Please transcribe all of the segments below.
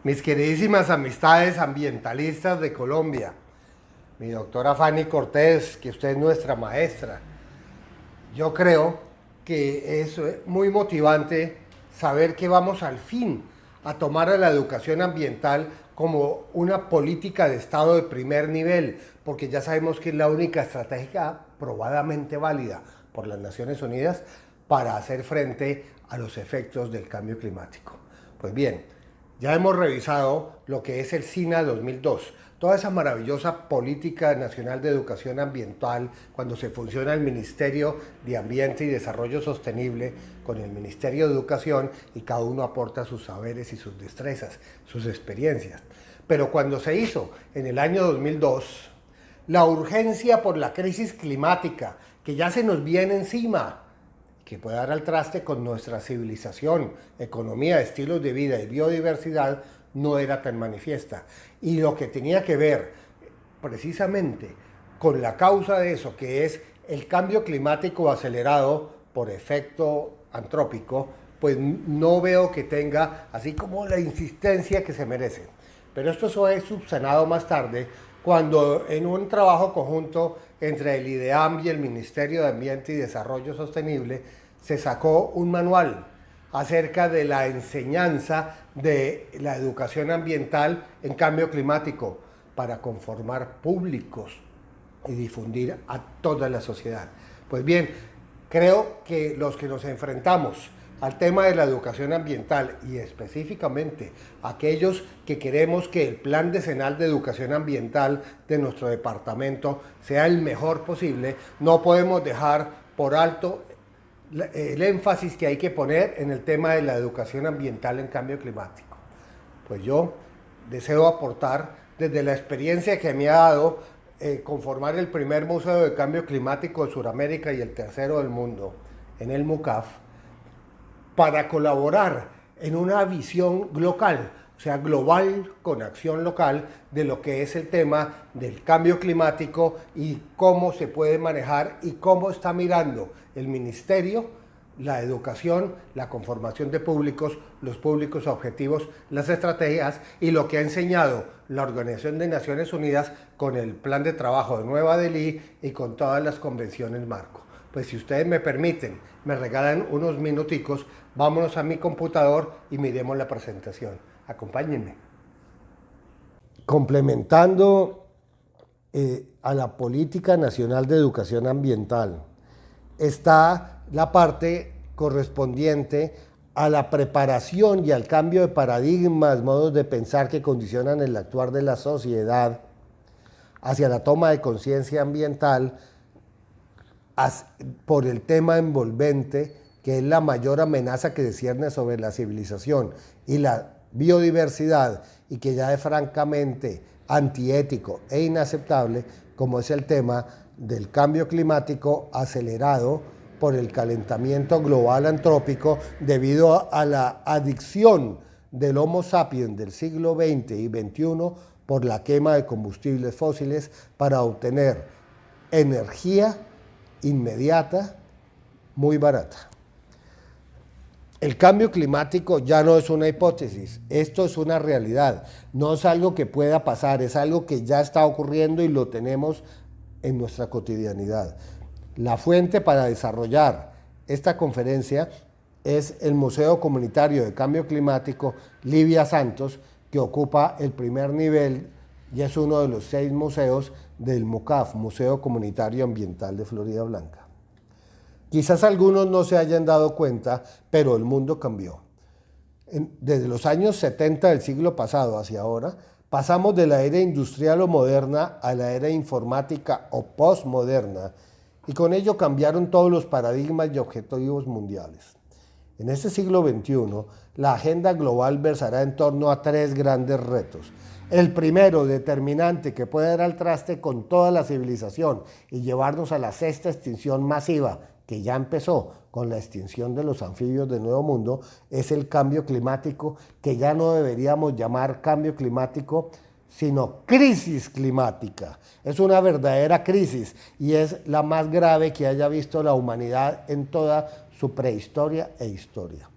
mis queridísimas amistades ambientalistas de Colombia, mi doctora Fanny Cortés, que usted es nuestra maestra. Yo creo que es muy motivante saber que vamos al fin a tomar a la educación ambiental como una política de Estado de primer nivel, porque ya sabemos que es la única estrategia probadamente válida por las Naciones Unidas para hacer frente a los efectos del cambio climático. Pues bien, ya hemos revisado lo que es el SINA 2002, toda esa maravillosa política nacional de educación ambiental, cuando se fusiona el Ministerio de Ambiente y Desarrollo Sostenible con el Ministerio de Educación y cada uno aporta sus saberes y sus destrezas, sus experiencias. Pero cuando se hizo en el año 2002, la urgencia por la crisis climática que ya se nos viene encima, que puede dar al traste con nuestra civilización, economía, estilos de vida y biodiversidad, no era tan manifiesta. Y lo que tenía que ver precisamente con la causa de eso, que es el cambio climático acelerado por efecto antrópico, pues no veo que tenga así como la insistencia que se merece. Pero esto fue subsanado más tarde, cuando en un trabajo conjunto entre el IDEAM y el Ministerio de Ambiente y Desarrollo Sostenible se sacó un manual acerca de la enseñanza de la educación ambiental en cambio climático para conformar públicos y difundir a toda la sociedad. Pues bien, creo que los que nos enfrentamos al tema de la educación ambiental y específicamente aquellos que queremos que el plan decenal de educación ambiental de nuestro departamento sea el mejor posible, no podemos dejar por alto el énfasis que hay que poner en el tema de la educación ambiental en cambio climático. Pues yo deseo aportar desde la experiencia que me ha dado conformar el primer Museo de Cambio Climático de Sudamérica y el tercero del mundo en el MUCAF, para colaborar en una visión local, o sea, global con acción local de lo que es el tema del cambio climático y cómo se puede manejar y cómo está mirando el ministerio, la educación, la conformación de públicos, los públicos objetivos, las estrategias y lo que ha enseñado la Organización de Naciones Unidas con el Plan de Trabajo de Nueva Delhi y con todas las convenciones marco. Pues si ustedes me permiten, me regalan unos minuticos, vámonos a mi computador y miremos la presentación. Acompáñenme. Complementando a la Política Nacional de Educación Ambiental, está la parte correspondiente a la preparación y al cambio de paradigmas, modos de pensar que condicionan el actuar de la sociedad hacia la toma de conciencia ambiental por el tema envolvente, que es la mayor amenaza que desciende sobre la civilización y la biodiversidad, y que ya es francamente antiético e inaceptable, como es el tema del cambio climático acelerado por el calentamiento global antrópico debido a la adicción del Homo sapiens del siglo XX y XXI por la quema de combustibles fósiles para obtener energía inmediata, muy barata. El cambio climático ya no es una hipótesis, esto es una realidad, no es algo que pueda pasar, es algo que ya está ocurriendo y lo tenemos en nuestra cotidianidad. La fuente para desarrollar esta conferencia es el Museo Comunitario de Cambio Climático Livia Santos, que ocupa el primer nivel y es uno de los 6 museos del MUCAF, Museo Comunitario Ambiental de Florida Blanca. Quizás algunos no se hayan dado cuenta, pero el mundo cambió. Desde los años 70 del siglo pasado hacia ahora, pasamos de la era industrial o moderna a la era informática o postmoderna, y con ello cambiaron todos los paradigmas y objetivos mundiales. En este siglo XXI, la agenda global versará en torno a 3 grandes retos. El primero, determinante, que puede dar al traste con toda la civilización y llevarnos a la 6ª extinción masiva, que ya empezó con la extinción de los anfibios del Nuevo Mundo, es el cambio climático, que ya no deberíamos llamar cambio climático, sino crisis climática. Es una verdadera crisis y es la más grave que haya visto la humanidad en toda su prehistoria e historia.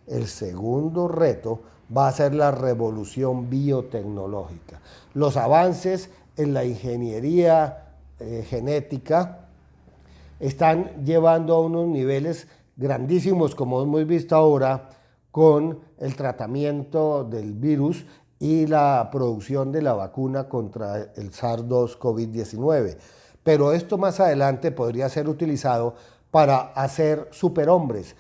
El segundo reto va a ser la revolución biotecnológica. Los avances en la ingeniería genética están llevando a unos niveles grandísimos, como hemos visto ahora, con el tratamiento del virus y la producción de la vacuna contra el SARS-2 COVID-19. Pero esto más adelante podría ser utilizado para hacer superhombres,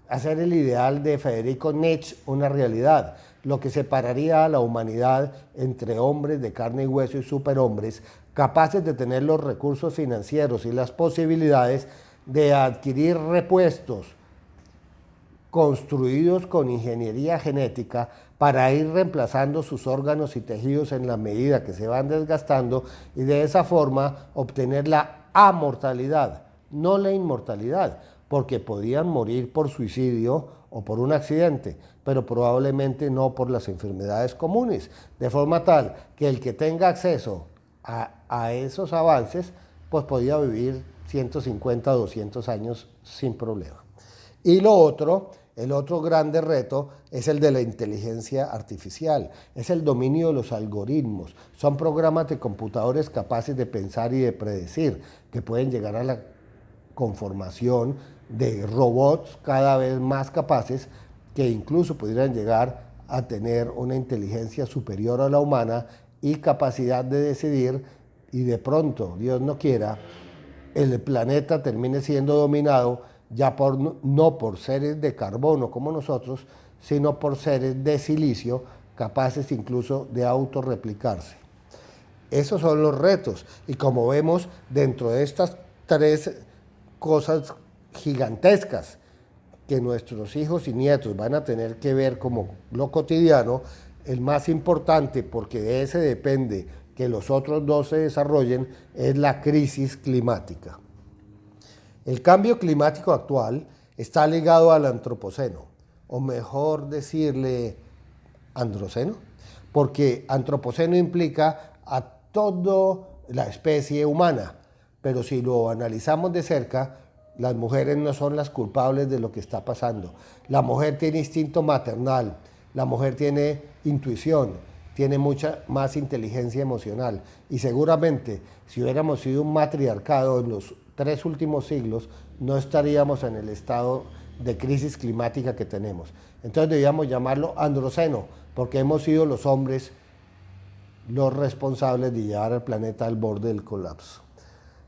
hacer el ideal de Federico Nietzsche una realidad, lo que separaría a la humanidad entre hombres de carne y hueso y superhombres, capaces de tener los recursos financieros y las posibilidades de adquirir repuestos construidos con ingeniería genética para ir reemplazando sus órganos y tejidos en la medida que se van desgastando y de esa forma obtener la amortalidad, no la inmortalidad, porque podían morir por suicidio o por un accidente, pero probablemente no por las enfermedades comunes, de forma tal que el que tenga acceso a esos avances, pues podía vivir 150 o 200 años sin problema. Y lo otro, el otro grande reto es el de la inteligencia artificial, es el dominio de los algoritmos. Son programas de computadores capaces de pensar y de predecir, que pueden llegar a la conformación de robots cada vez más capaces, que incluso pudieran llegar a tener una inteligencia superior a la humana y capacidad de decidir, y de pronto, Dios no quiera, el planeta termine siendo dominado ya no por seres de carbono como nosotros, sino por seres de silicio capaces incluso de autorreplicarse. Esos son los retos, y como vemos, dentro de estas tres cosas gigantescas que nuestros hijos y nietos van a tener que ver como lo cotidiano, el más importante, porque de ese depende que los otros dos se desarrollen, es la crisis climática. El cambio climático actual está ligado al antropoceno, o mejor decirle androceno, porque antropoceno implica a toda la especie humana, pero si lo analizamos de cerca, las mujeres no son las culpables de lo que está pasando. La mujer tiene instinto maternal, la mujer tiene intuición, tiene mucha más inteligencia emocional, y seguramente si hubiéramos sido un matriarcado en los 3 últimos siglos, no estaríamos en el estado de crisis climática que tenemos. Entonces debíamos llamarlo androceno, porque hemos sido los hombres los responsables de llevar al planeta al borde del colapso.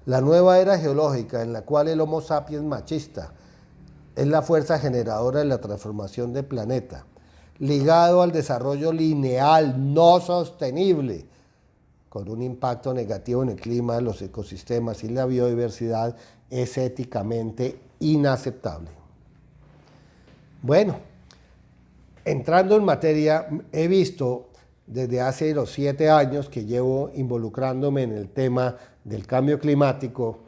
La nueva era geológica, en la cual el Homo sapiens machista es la fuerza generadora de la transformación del planeta, ligado al desarrollo lineal, no sostenible, con un impacto negativo en el clima, los ecosistemas y la biodiversidad, es éticamente inaceptable. Bueno, entrando en materia, he visto desde hace los 7 años que llevo involucrándome en el tema del cambio climático,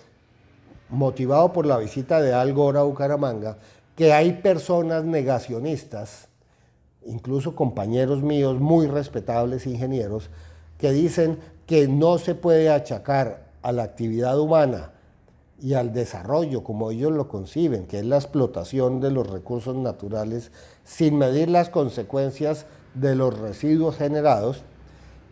motivado por la visita de Al Gore a Bucaramanga, que hay personas negacionistas, incluso compañeros míos muy respetables ingenieros, que dicen que no se puede achacar a la actividad humana y al desarrollo como ellos lo conciben, que es la explotación de los recursos naturales, sin medir las consecuencias de los residuos generados,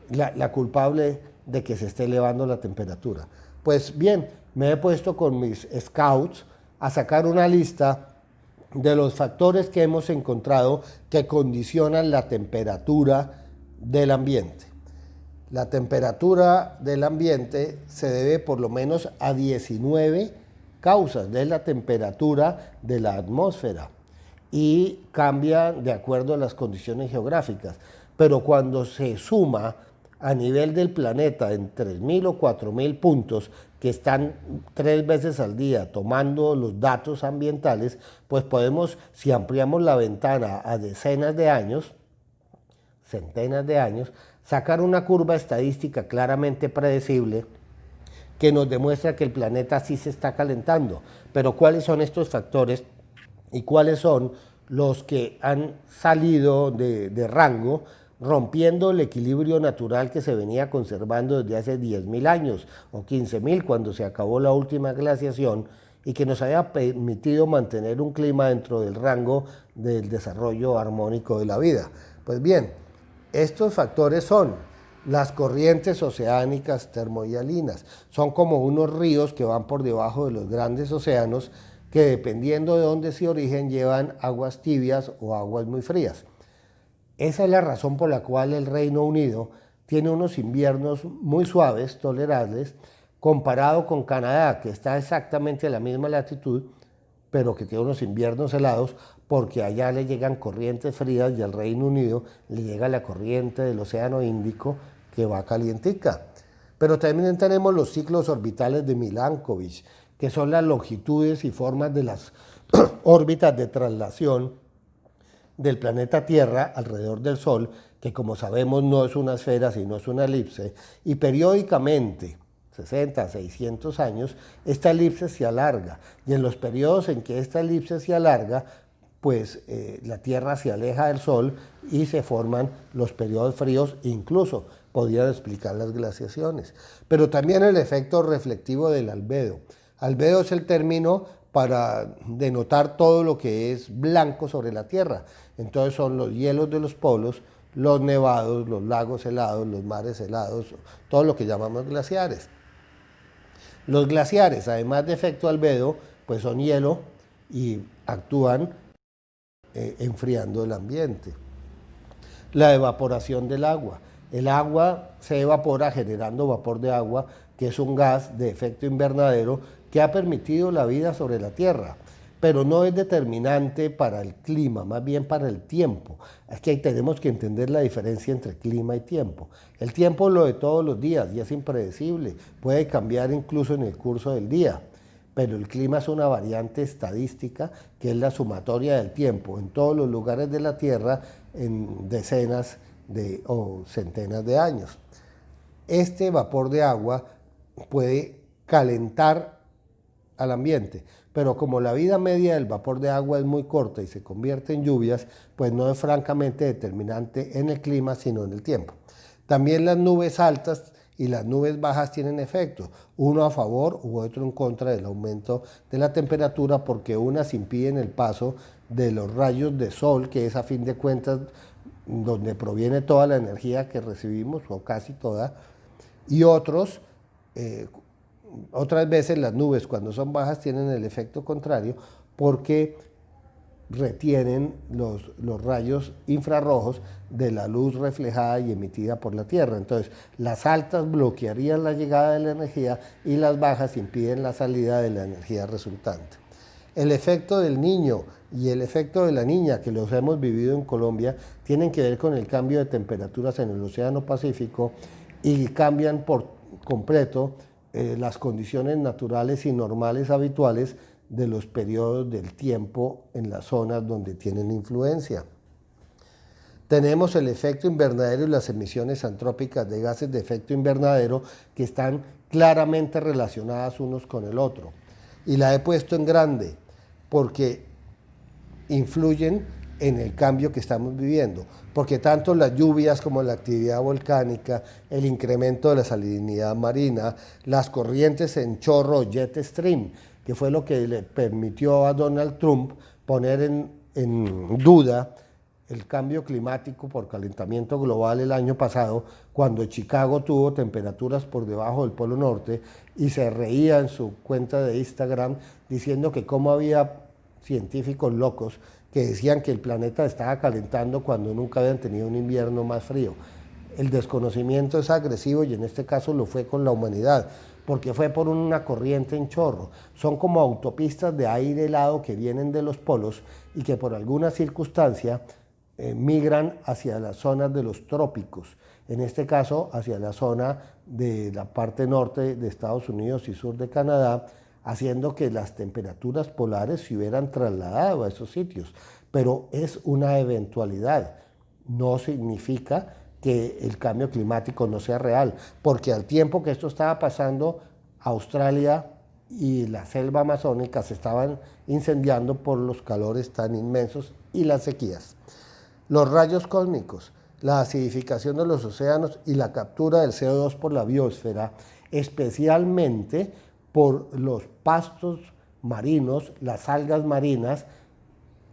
la culpable de que se esté elevando la temperatura. Pues bien, me he puesto con mis scouts a sacar una lista de los factores que hemos encontrado que condicionan la temperatura del ambiente. La temperatura del ambiente se debe por lo menos a 19 causas de la temperatura de la atmósfera y cambia de acuerdo a las condiciones geográficas. Pero cuando se suma a nivel del planeta en 3.000 o 4.000 puntos que están 3 veces al día tomando los datos ambientales, pues podemos, si ampliamos la ventana a decenas de años, centenas de años, sacar una curva estadística claramente predecible que nos demuestra que el planeta sí se está calentando. Pero ¿cuáles son estos factores y cuáles son los que han salido de rango, rompiendo el equilibrio natural que se venía conservando desde hace 10.000 años o 15.000, cuando se acabó la última glaciación, y que nos haya permitido mantener un clima dentro del rango del desarrollo armónico de la vida. Pues bien, estos factores son las corrientes oceánicas termohialinas. Son como unos ríos que van por debajo de los grandes océanos que, dependiendo de dónde se origen, llevan aguas tibias o aguas muy frías. Esa es la razón por la cual el Reino Unido tiene unos inviernos muy suaves, tolerables, comparado con Canadá, que está exactamente a la misma latitud, pero que tiene unos inviernos helados, porque allá le llegan corrientes frías y al Reino Unido le llega la corriente del Océano Índico que va calientica. Pero también tenemos los ciclos orbitales de Milankovitch, que son las longitudes y formas de las órbitas de traslación del planeta Tierra alrededor del Sol, que como sabemos no es una esfera sino es una elipse, y periódicamente, 60, 600 años, esta elipse se alarga, y en los periodos en que esta elipse se alarga, pues la Tierra se aleja del Sol y se forman los periodos fríos, incluso podrían explicar las glaciaciones. Pero también el efecto reflectivo del albedo. Albedo es el término para denotar todo lo que es blanco sobre la Tierra. Entonces son los hielos de los polos, los nevados, los lagos helados, los mares helados, todo lo que llamamos glaciares. Los glaciares, además de efecto albedo, pues son hielo y actúan enfriando el ambiente. La evaporación del agua. El agua se evapora generando vapor de agua, que es un gas de efecto invernadero que ha permitido la vida sobre la Tierra, pero no es determinante para el clima, más bien para el tiempo. Es que ahí tenemos que entender la diferencia entre clima y tiempo. El tiempo es lo de todos los días y es impredecible, puede cambiar incluso en el curso del día, pero el clima es una variante estadística que es la sumatoria del tiempo en todos los lugares de la Tierra en decenas o centenas de años. Este vapor de agua puede calentar al ambiente, pero como la vida media del vapor de agua es muy corta y se convierte en lluvias, pues no es francamente determinante en el clima, sino en el tiempo. También las nubes altas y las nubes bajas tienen efecto, uno a favor u otro en contra del aumento de la temperatura, porque unas impiden el paso de los rayos de sol, que es a fin de cuentas donde proviene toda la energía que recibimos, o casi toda, y otras veces las nubes cuando son bajas tienen el efecto contrario, porque retienen los rayos infrarrojos de la luz reflejada y emitida por la Tierra. Entonces, las altas bloquearían la llegada de la energía y las bajas impiden la salida de la energía resultante. El efecto del niño y el efecto de la niña, que los hemos vivido en Colombia, tienen que ver con el cambio de temperaturas en el Océano Pacífico y cambian por completo las condiciones naturales y normales habituales de los periodos del tiempo en las zonas donde tienen influencia. Tenemos el efecto invernadero y las emisiones antrópicas de gases de efecto invernadero, que están claramente relacionadas unos con el otro. Y la he puesto en grande porque influyen en el cambio que estamos viviendo, porque tanto las lluvias como la actividad volcánica, el incremento de la salinidad marina, las corrientes en chorro, jet stream, que fue lo que le permitió a Donald Trump poner en duda el cambio climático por calentamiento global el año pasado, cuando Chicago tuvo temperaturas por debajo del Polo Norte y se reía en su cuenta de Instagram diciendo que cómo había científicos locos que decían que el planeta estaba calentando cuando nunca habían tenido un invierno más frío. El desconocimiento es agresivo y en este caso lo fue con la humanidad, porque fue por una corriente en chorro. Son como autopistas de aire helado que vienen de los polos y que por alguna circunstancia migran hacia las zonas de los trópicos, en este caso hacia la zona de la parte norte de Estados Unidos y sur de Canadá, haciendo que las temperaturas polares se hubieran trasladado a esos sitios. Pero es una eventualidad, no significa que el cambio climático no sea real, porque al tiempo que esto estaba pasando, Australia y la selva amazónica se estaban incendiando por los calores tan inmensos y las sequías. Los rayos cósmicos, la acidificación de los océanos y la captura del CO2 por la biosfera, especialmente por los pastos marinos, las algas marinas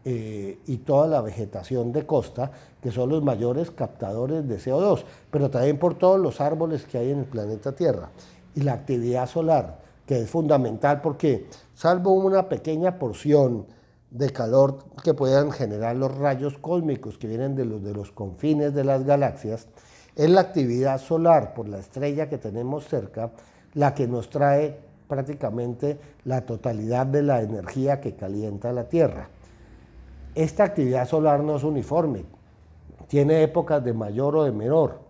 y toda la vegetación de costa, que son los mayores captadores de CO2, pero también por todos los árboles que hay en el planeta Tierra. Y la actividad solar, que es fundamental porque, salvo una pequeña porción de calor que puedan generar los rayos cósmicos que vienen de los confines de las galaxias, es la actividad solar por la estrella que tenemos cerca la que nos trae prácticamente la totalidad de la energía que calienta la Tierra. Esta actividad solar no es uniforme, tiene épocas de mayor o de menor,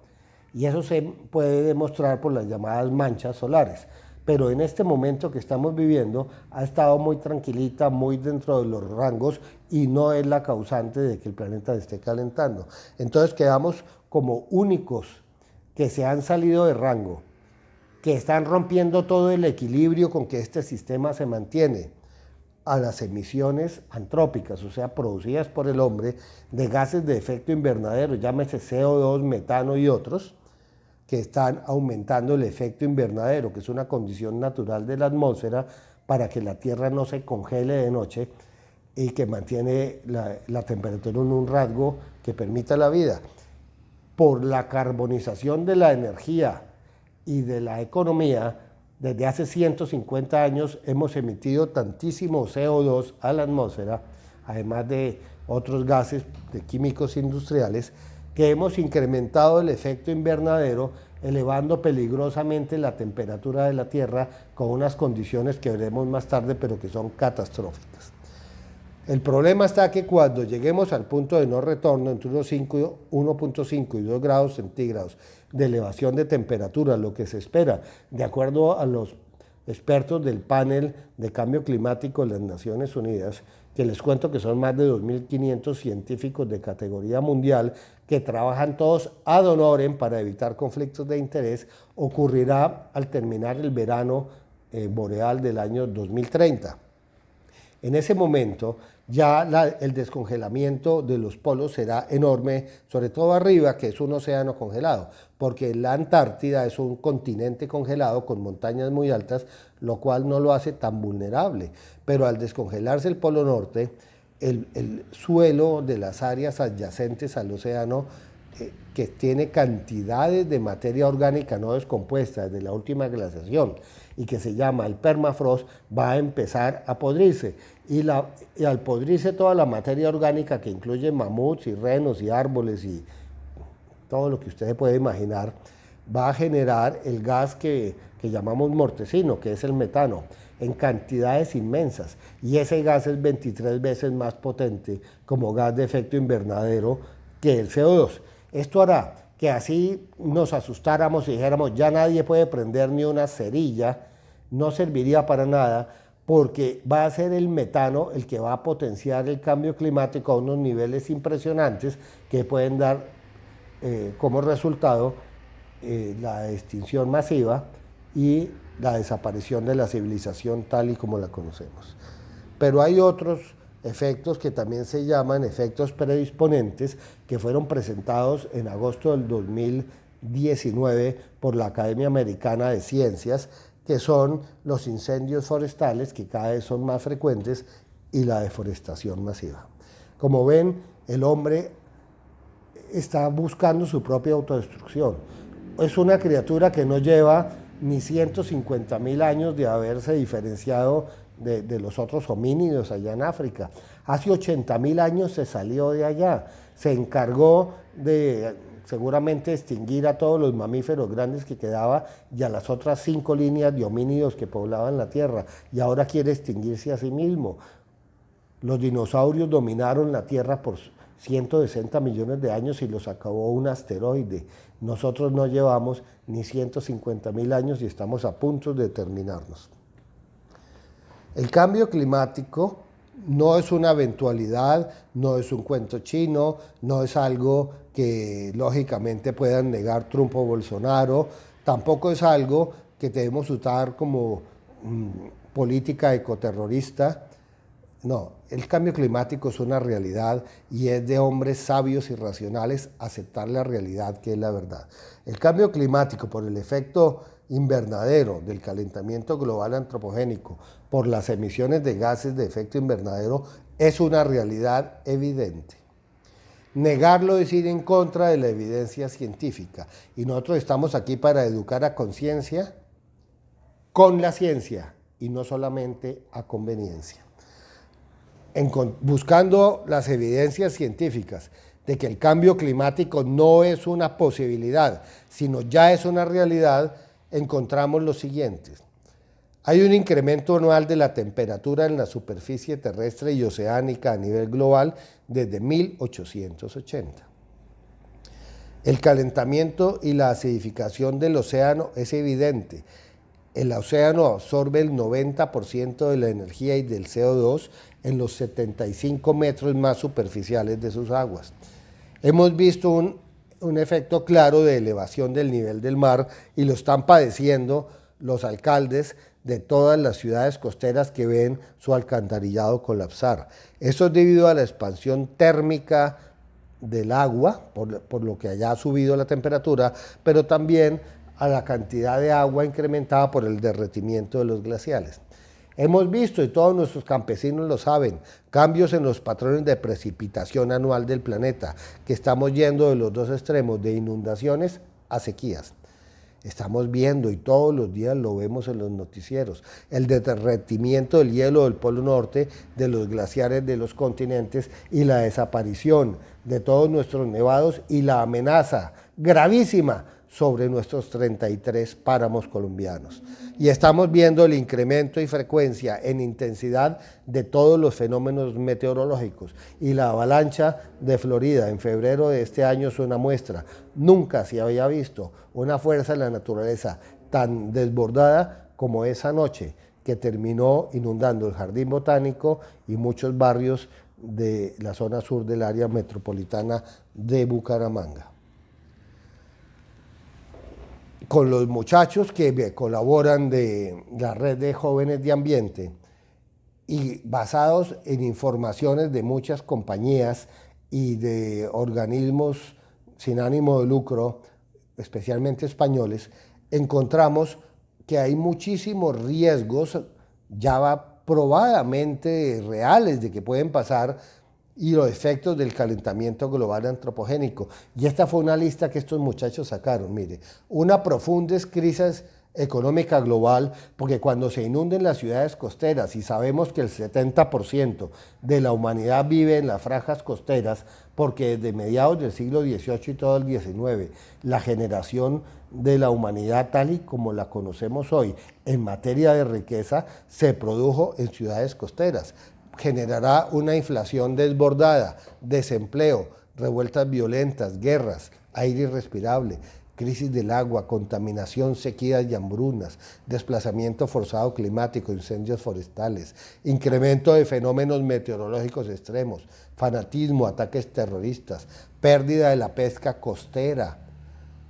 y eso se puede demostrar por las llamadas manchas solares. Pero en este momento que estamos viviendo ha estado muy tranquilita, muy dentro de los rangos y no es la causante de que el planeta esté calentando. Entonces quedamos como únicos que se han salido de rango, que están rompiendo todo el equilibrio con que este sistema se mantiene, a las emisiones antrópicas, o sea, producidas por el hombre, de gases de efecto invernadero, llámese CO2, metano y otros, que están aumentando el efecto invernadero, que es una condición natural de la atmósfera para que la Tierra no se congele de noche y que mantiene la temperatura en un rasgo que permita la vida. Por la carbonización de la energía y de la economía, desde hace 150 años hemos emitido tantísimo CO2 a la atmósfera, además de otros gases de químicos industriales, que hemos incrementado el efecto invernadero, elevando peligrosamente la temperatura de la Tierra con unas condiciones que veremos más tarde, pero que son catastróficas. El problema está que cuando lleguemos al punto de no retorno, entre 1.5 y 2 grados centígrados de elevación de temperatura, lo que se espera, de acuerdo a los expertos del panel de cambio climático de las Naciones Unidas, que les cuento que son más de 2.500 científicos de categoría mundial que trabajan todos ad honorem para evitar conflictos de interés, ocurrirá al terminar el verano boreal del año 2030. En ese momento ya el descongelamiento de los polos será enorme, sobre todo arriba, que es un océano congelado, porque la Antártida es un continente congelado con montañas muy altas, lo cual no lo hace tan vulnerable. Pero al descongelarse el polo norte, el suelo de las áreas adyacentes al océano, que tiene cantidades de materia orgánica no descompuesta desde la última glaciación y que se llama el permafrost, va a empezar a podrirse. Y al podrirse toda la materia orgánica, que incluye mamuts y renos y árboles y todo lo que usted puede imaginar, va a generar el gas que llamamos mortecino, que es el metano, en cantidades inmensas. Y ese gas es 23 veces más potente como gas de efecto invernadero que el CO2. Esto hará que así nos asustáramos y dijéramos ya nadie puede prender ni una cerilla, no serviría para nada, porque va a ser el metano el que va a potenciar el cambio climático a unos niveles impresionantes que pueden dar como resultado la extinción masiva y la desaparición de la civilización tal y como la conocemos. Pero hay otros efectos que también se llaman efectos predisponentes, que fueron presentados en agosto del 2019 por la Academia Americana de Ciencias, que son los incendios forestales, que cada vez son más frecuentes, y la deforestación masiva. Como ven, el hombre está buscando su propia autodestrucción. Es una criatura que no lleva ni 150.000 años de haberse diferenciado de los otros homínidos allá en África. Hace 80.000 años se salió de allá, se encargó de seguramente extinguir a todos los mamíferos grandes que quedaba y a las otras 5 líneas de homínidos que poblaban la Tierra, y ahora quiere extinguirse a sí mismo. Los dinosaurios dominaron la Tierra por 160 millones de años y los acabó un asteroide. Nosotros no llevamos ni 150.000 años y estamos a punto de terminarnos. El cambio climático no es una eventualidad, no es un cuento chino, no es algo que lógicamente puedan negar Trump o Bolsonaro, tampoco es algo que debemos usar como política ecoterrorista. No, el cambio climático es una realidad y es de hombres sabios y racionales aceptar la realidad, que es la verdad. El cambio climático, por el efecto invernadero del calentamiento global antropogénico por las emisiones de gases de efecto invernadero es una realidad evidente. Negarlo es ir en contra de la evidencia científica, y nosotros estamos aquí para educar a conciencia con la ciencia y no solamente a conveniencia. Buscando las evidencias científicas de que el cambio climático no es una posibilidad, sino ya es una realidad, encontramos los siguientes. Hay un incremento anual de la temperatura en la superficie terrestre y oceánica a nivel global desde 1880. El calentamiento y la acidificación del océano es evidente. El océano absorbe el 90% de la energía y del CO2 en los 75 metros más superficiales de sus aguas. Hemos visto un efecto claro de elevación del nivel del mar y lo están padeciendo los alcaldes de todas las ciudades costeras que ven su alcantarillado colapsar. Eso es debido a la expansión térmica del agua, por lo que allá ha subido la temperatura, pero también a la cantidad de agua incrementada por el derretimiento de los glaciales. Hemos visto, y todos nuestros campesinos lo saben, cambios en los patrones de precipitación anual del planeta, que estamos yendo de los dos extremos, de inundaciones a sequías. Estamos viendo, y todos los días lo vemos en los noticieros, el derretimiento del hielo del Polo Norte, de los glaciares de los continentes y la desaparición de todos nuestros nevados y la amenaza gravísima sobre nuestros 33 páramos colombianos. Y estamos viendo el incremento y frecuencia en intensidad de todos los fenómenos meteorológicos. Y la avalancha de Florida en febrero de este año es una muestra. Nunca se había visto una fuerza en la naturaleza tan desbordada como esa noche, que terminó inundando el Jardín Botánico y muchos barrios de la zona sur del área metropolitana de Bucaramanga. Con los muchachos que colaboran de la red de jóvenes de ambiente y basados en informaciones de muchas compañías y de organismos sin ánimo de lucro, especialmente españoles, encontramos que hay muchísimos riesgos ya probadamente reales de que pueden pasar y los efectos del calentamiento global antropogénico. Y esta fue una lista que estos muchachos sacaron. Mire, una profunda crisis económica global, porque cuando se inunden las ciudades costeras, y sabemos que el 70% de la humanidad vive en las franjas costeras, porque desde mediados del siglo XVIII y todo el XIX, la generación de la humanidad tal y como la conocemos hoy en materia de riqueza se produjo en ciudades costeras. Generará una inflación desbordada, desempleo, revueltas violentas, guerras, aire irrespirable, crisis del agua, contaminación, sequías y hambrunas, desplazamiento forzado climático, incendios forestales, incremento de fenómenos meteorológicos extremos, fanatismo, ataques terroristas, pérdida de la pesca costera,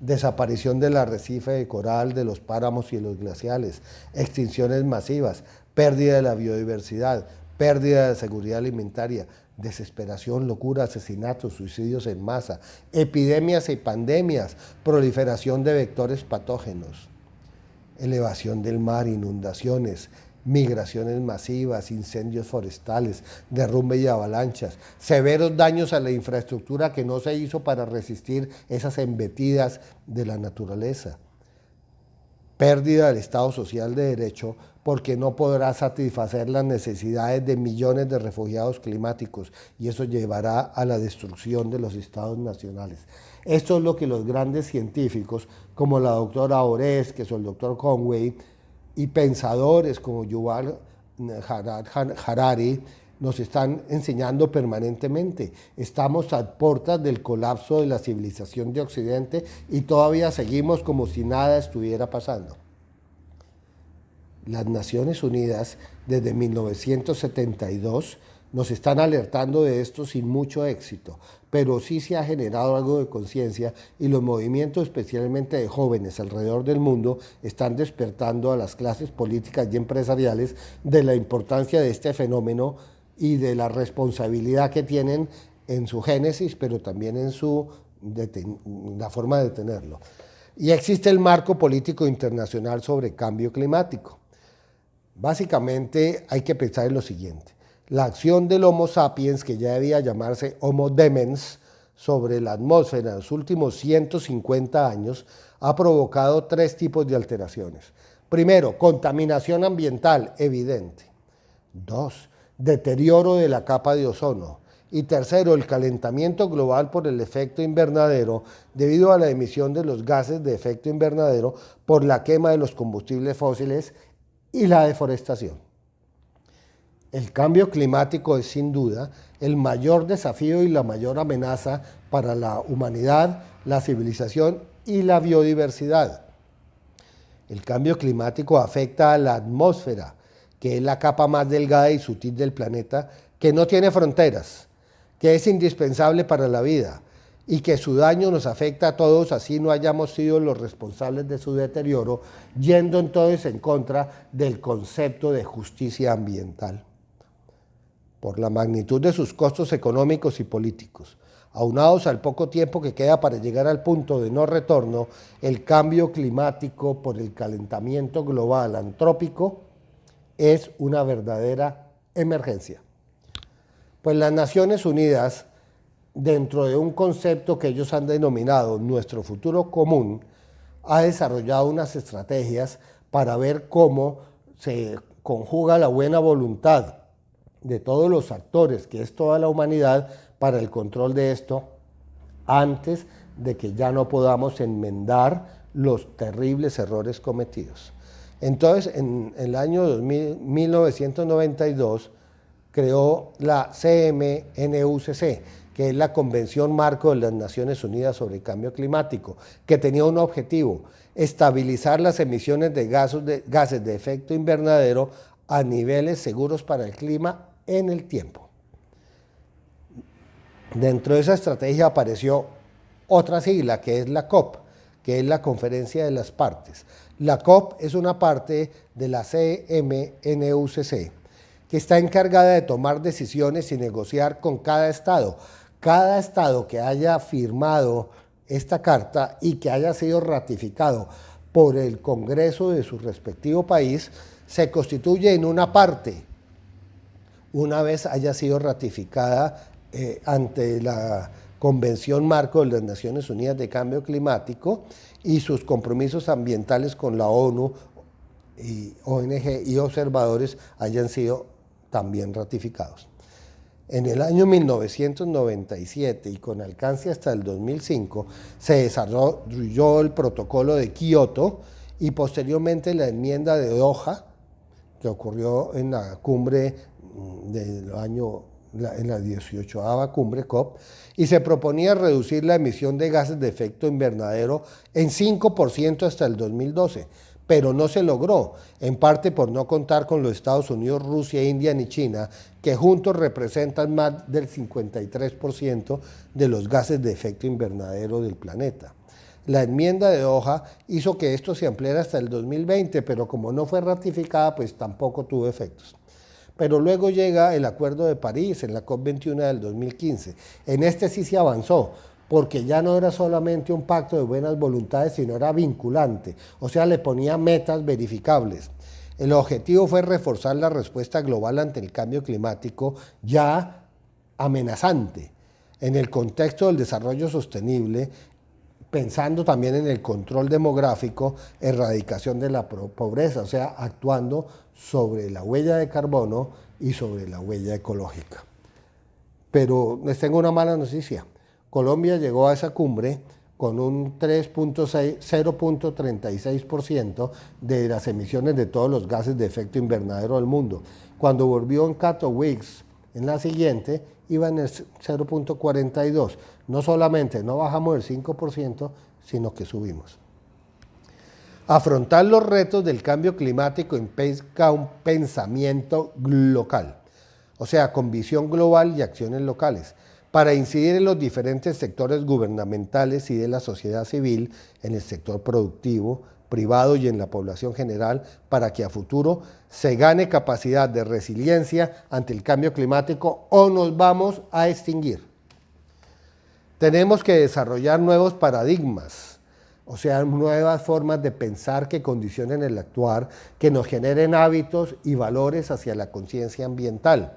desaparición del arrecife de coral, de los páramos y de los glaciales, extinciones masivas, pérdida de la biodiversidad, pérdida de seguridad alimentaria, desesperación, locura, asesinatos, suicidios en masa, epidemias y pandemias, proliferación de vectores patógenos, elevación del mar, inundaciones, migraciones masivas, incendios forestales, derrumbe y avalanchas, severos daños a la infraestructura que no se hizo para resistir esas embetidas de la naturaleza, pérdida del Estado social de derecho, porque no podrá satisfacer las necesidades de millones de refugiados climáticos, y eso llevará a la destrucción de los estados nacionales. Esto es lo que los grandes científicos, como la doctora Oreskes o el doctor Conway, y pensadores como Yuval Harari, nos están enseñando permanentemente. Estamos a puertas del colapso de la civilización de Occidente y todavía seguimos como si nada estuviera pasando. Las Naciones Unidas, desde 1972, nos están alertando de esto sin mucho éxito, pero sí se ha generado algo de conciencia y los movimientos, especialmente de jóvenes alrededor del mundo, están despertando a las clases políticas y empresariales de la importancia de este fenómeno y de la responsabilidad que tienen en su génesis, pero también en la forma de detenerlo. Y existe el marco político internacional sobre cambio climático. Básicamente hay que pensar en lo siguiente. La acción del Homo sapiens, que ya debía llamarse Homo demens, sobre la atmósfera en los últimos 150 años ha provocado tres tipos de alteraciones. Primero, contaminación ambiental evidente. Dos, deterioro de la capa de ozono. Y tercero, el calentamiento global por el efecto invernadero debido a la emisión de los gases de efecto invernadero por la quema de los combustibles fósiles y la deforestación. El cambio climático es sin duda el mayor desafío y la mayor amenaza para la humanidad, la civilización y la biodiversidad. El cambio climático afecta a la atmósfera, que es la capa más delgada y sutil del planeta, que no tiene fronteras, que es indispensable para la vida y que su daño nos afecta a todos, así no hayamos sido los responsables de su deterioro, yendo entonces en contra del concepto de justicia ambiental. Por la magnitud de sus costos económicos y políticos, aunados al poco tiempo que queda para llegar al punto de no retorno, el cambio climático por el calentamiento global antrópico es una verdadera emergencia. Pues las Naciones Unidas, dentro de un concepto que ellos han denominado nuestro futuro común, ha desarrollado unas estrategias para ver cómo se conjuga la buena voluntad de todos los actores, que es toda la humanidad, para el control de esto, antes de que ya no podamos enmendar los terribles errores cometidos. Entonces, en el año 1992, creó la CMNUCC, que es la Convención Marco de las Naciones Unidas sobre el Cambio Climático, que tenía un objetivo: estabilizar las emisiones de gases de efecto invernadero a niveles seguros para el clima en el tiempo. Dentro de esa estrategia apareció otra sigla, que es la COP, que es la Conferencia de las Partes. La COP es una parte de la CMNUCC, que está encargada de tomar decisiones y negociar con cada estado. Cada estado que haya firmado esta carta y que haya sido ratificado por el Congreso de su respectivo país, se constituye en una parte, una vez haya sido ratificada ante la Convención Marco de las Naciones Unidas de Cambio Climático y sus compromisos ambientales con la ONU, y ONG y observadores hayan sido también ratificados. En el año 1997 y con alcance hasta el 2005 se desarrolló el protocolo de Kioto y posteriormente la enmienda de Doha, que ocurrió en la cumbre del año, en la 18ª cumbre COP, y se proponía reducir la emisión de gases de efecto invernadero en 5% hasta el 2012, pero no se logró, en parte por no contar con los Estados Unidos, Rusia, India ni China, que juntos representan más del 53% de los gases de efecto invernadero del planeta. La enmienda de Doha hizo que esto se ampliara hasta el 2020, pero como no fue ratificada, pues tampoco tuvo efectos. Pero luego llega el Acuerdo de París en la COP21 del 2015. En este sí se avanzó, porque ya no era solamente un pacto de buenas voluntades, sino era vinculante, o sea, le ponía metas verificables. El objetivo fue reforzar la respuesta global ante el cambio climático ya amenazante, en el contexto del desarrollo sostenible, pensando también en el control demográfico, erradicación de la pobreza, o sea, actuando sobre la huella de carbono y sobre la huella ecológica. Pero les tengo una mala noticia. Colombia llegó a esa cumbre con un 0.36% de las emisiones de todos los gases de efecto invernadero del mundo. Cuando volvió en Katowice, en la siguiente, iba en el 0.42%. No solamente no bajamos el 5%, sino que subimos. Afrontar los retos del cambio climático implica un pensamiento local, o sea, con visión global y acciones locales, para incidir en los diferentes sectores gubernamentales y de la sociedad civil, en el sector productivo, privado y en la población general, para que a futuro se gane capacidad de resiliencia ante el cambio climático o nos vamos a extinguir. Tenemos que desarrollar nuevos paradigmas O sea, nuevas formas de pensar que condicionen el actuar, que nos generen hábitos y valores hacia la conciencia ambiental.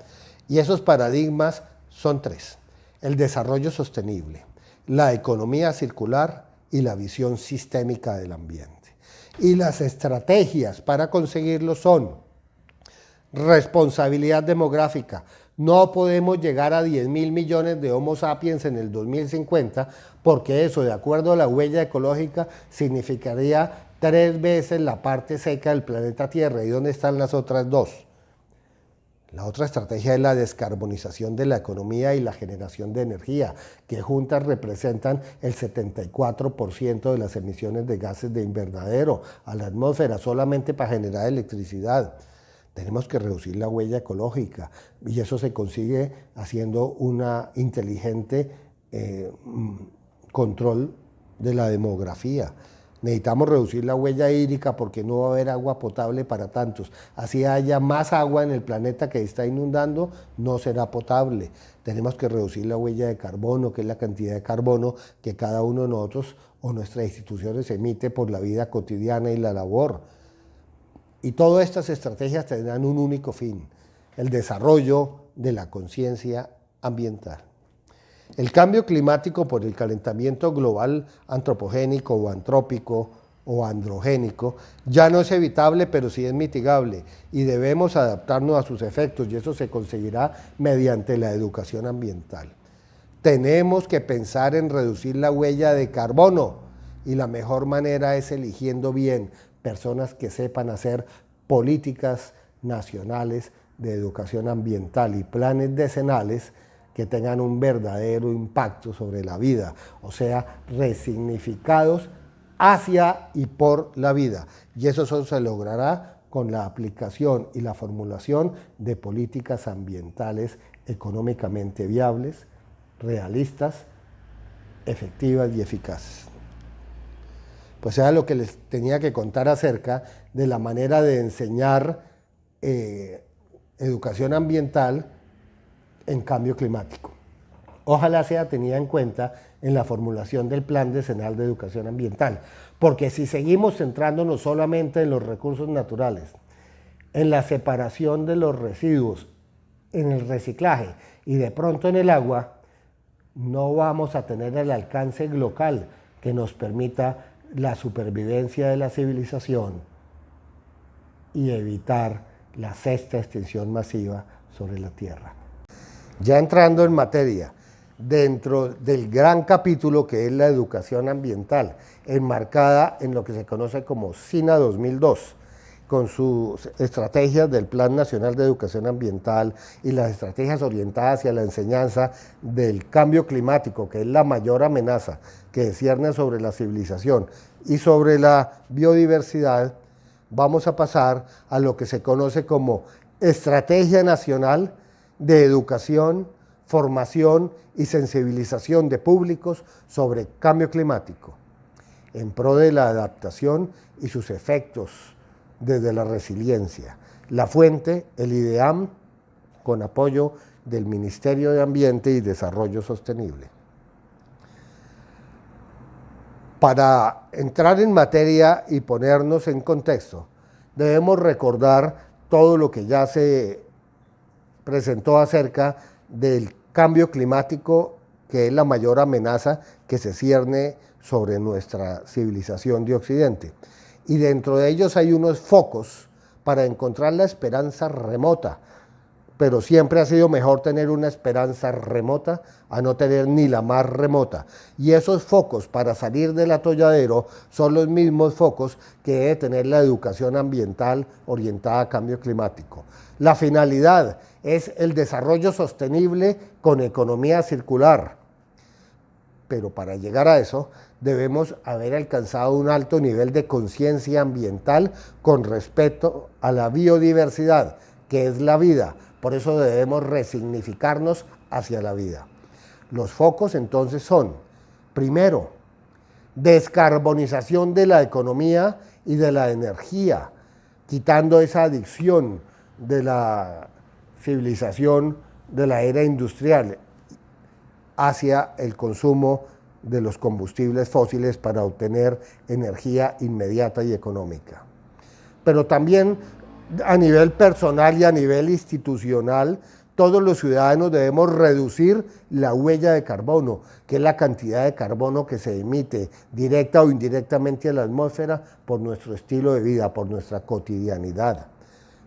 Y esos paradigmas son tres: el desarrollo sostenible, la economía circular y la visión sistémica del ambiente. Y las estrategias para conseguirlo son: responsabilidad demográfica. No podemos llegar a 10.000 millones de Homo sapiens en el 2050, porque eso, de acuerdo a la huella ecológica, significaría 3 veces la parte seca del planeta Tierra. ¿Y dónde están las otras 2? La otra estrategia es la descarbonización de la economía y la generación de energía, que juntas representan el 74% de las emisiones de gases de invernadero a la atmósfera, solamente para generar electricidad. Tenemos que reducir la huella ecológica, y eso se consigue haciendo una inteligente control de la demografía. Necesitamos reducir la huella hídrica porque no va a haber agua potable para tantos. Así haya más agua en el planeta que está inundando, no será potable. Tenemos que reducir la huella de carbono, que es la cantidad de carbono que cada uno de nosotros o nuestras instituciones emite por la vida cotidiana y la labor. Y todas estas estrategias tendrán un único fin: el desarrollo de la conciencia ambiental. El cambio climático por el calentamiento global antropogénico o antrópico o androgénico ya no es evitable, pero sí es mitigable, y debemos adaptarnos a sus efectos, y eso se conseguirá mediante la educación ambiental. Tenemos que pensar en reducir la huella de carbono, y la mejor manera es eligiendo bien personas que sepan hacer políticas nacionales de educación ambiental y planes decenales que tengan un verdadero impacto sobre la vida, o sea, resignificados hacia y por la vida. Y eso solo se logrará con la aplicación y la formulación de políticas ambientales económicamente viables, realistas, efectivas y eficaces. Pues era lo que les tenía que contar acerca de la manera de enseñar educación ambiental en cambio climático. Ojalá sea tenida en cuenta en la formulación del Plan Decenal de Educación Ambiental, porque si seguimos centrándonos solamente en los recursos naturales, en la separación de los residuos, en el reciclaje y de pronto en el agua, no vamos a tener el alcance local que nos permita la supervivencia de la civilización y evitar la sexta extinción masiva sobre la Tierra. Ya entrando en materia, dentro del gran capítulo que es la educación ambiental, enmarcada en lo que se conoce como SINA 2002, con sus estrategias del Plan Nacional de Educación Ambiental y las estrategias orientadas hacia la enseñanza del cambio climático, que es la mayor amenaza que cierne sobre la civilización y sobre la biodiversidad, vamos a pasar a lo que se conoce como Estrategia Nacional de Educación, Formación y Sensibilización de Públicos sobre Cambio Climático, en pro de la adaptación y sus efectos desde la resiliencia. La fuente, el IDEAM, con apoyo del Ministerio de Ambiente y Desarrollo Sostenible. Para entrar en materia y ponernos en contexto, debemos recordar todo lo que ya se presentó acerca del cambio climático, que es la mayor amenaza que se cierne sobre nuestra civilización de Occidente. Y dentro de ellos hay unos focos para encontrar la esperanza remota, pero siempre ha sido mejor tener una esperanza remota a no tener ni la más remota. Y esos focos para salir del atolladero son los mismos focos que debe tener la educación ambiental orientada a cambio climático. La finalidad es el desarrollo sostenible con economía circular. Pero para llegar a eso, debemos haber alcanzado un alto nivel de conciencia ambiental con respecto a la biodiversidad, que es la vida. Por eso debemos resignificarnos hacia la vida. Los focos entonces son, primero, descarbonización de la economía y de la energía, quitando esa adicción de la civilización de la era industrial hacia el consumo de los combustibles fósiles para obtener energía inmediata y económica. Pero también a nivel personal y a nivel institucional, todos los ciudadanos debemos reducir la huella de carbono, que es la cantidad de carbono que se emite directa o indirectamente a la atmósfera por nuestro estilo de vida, por nuestra cotidianidad.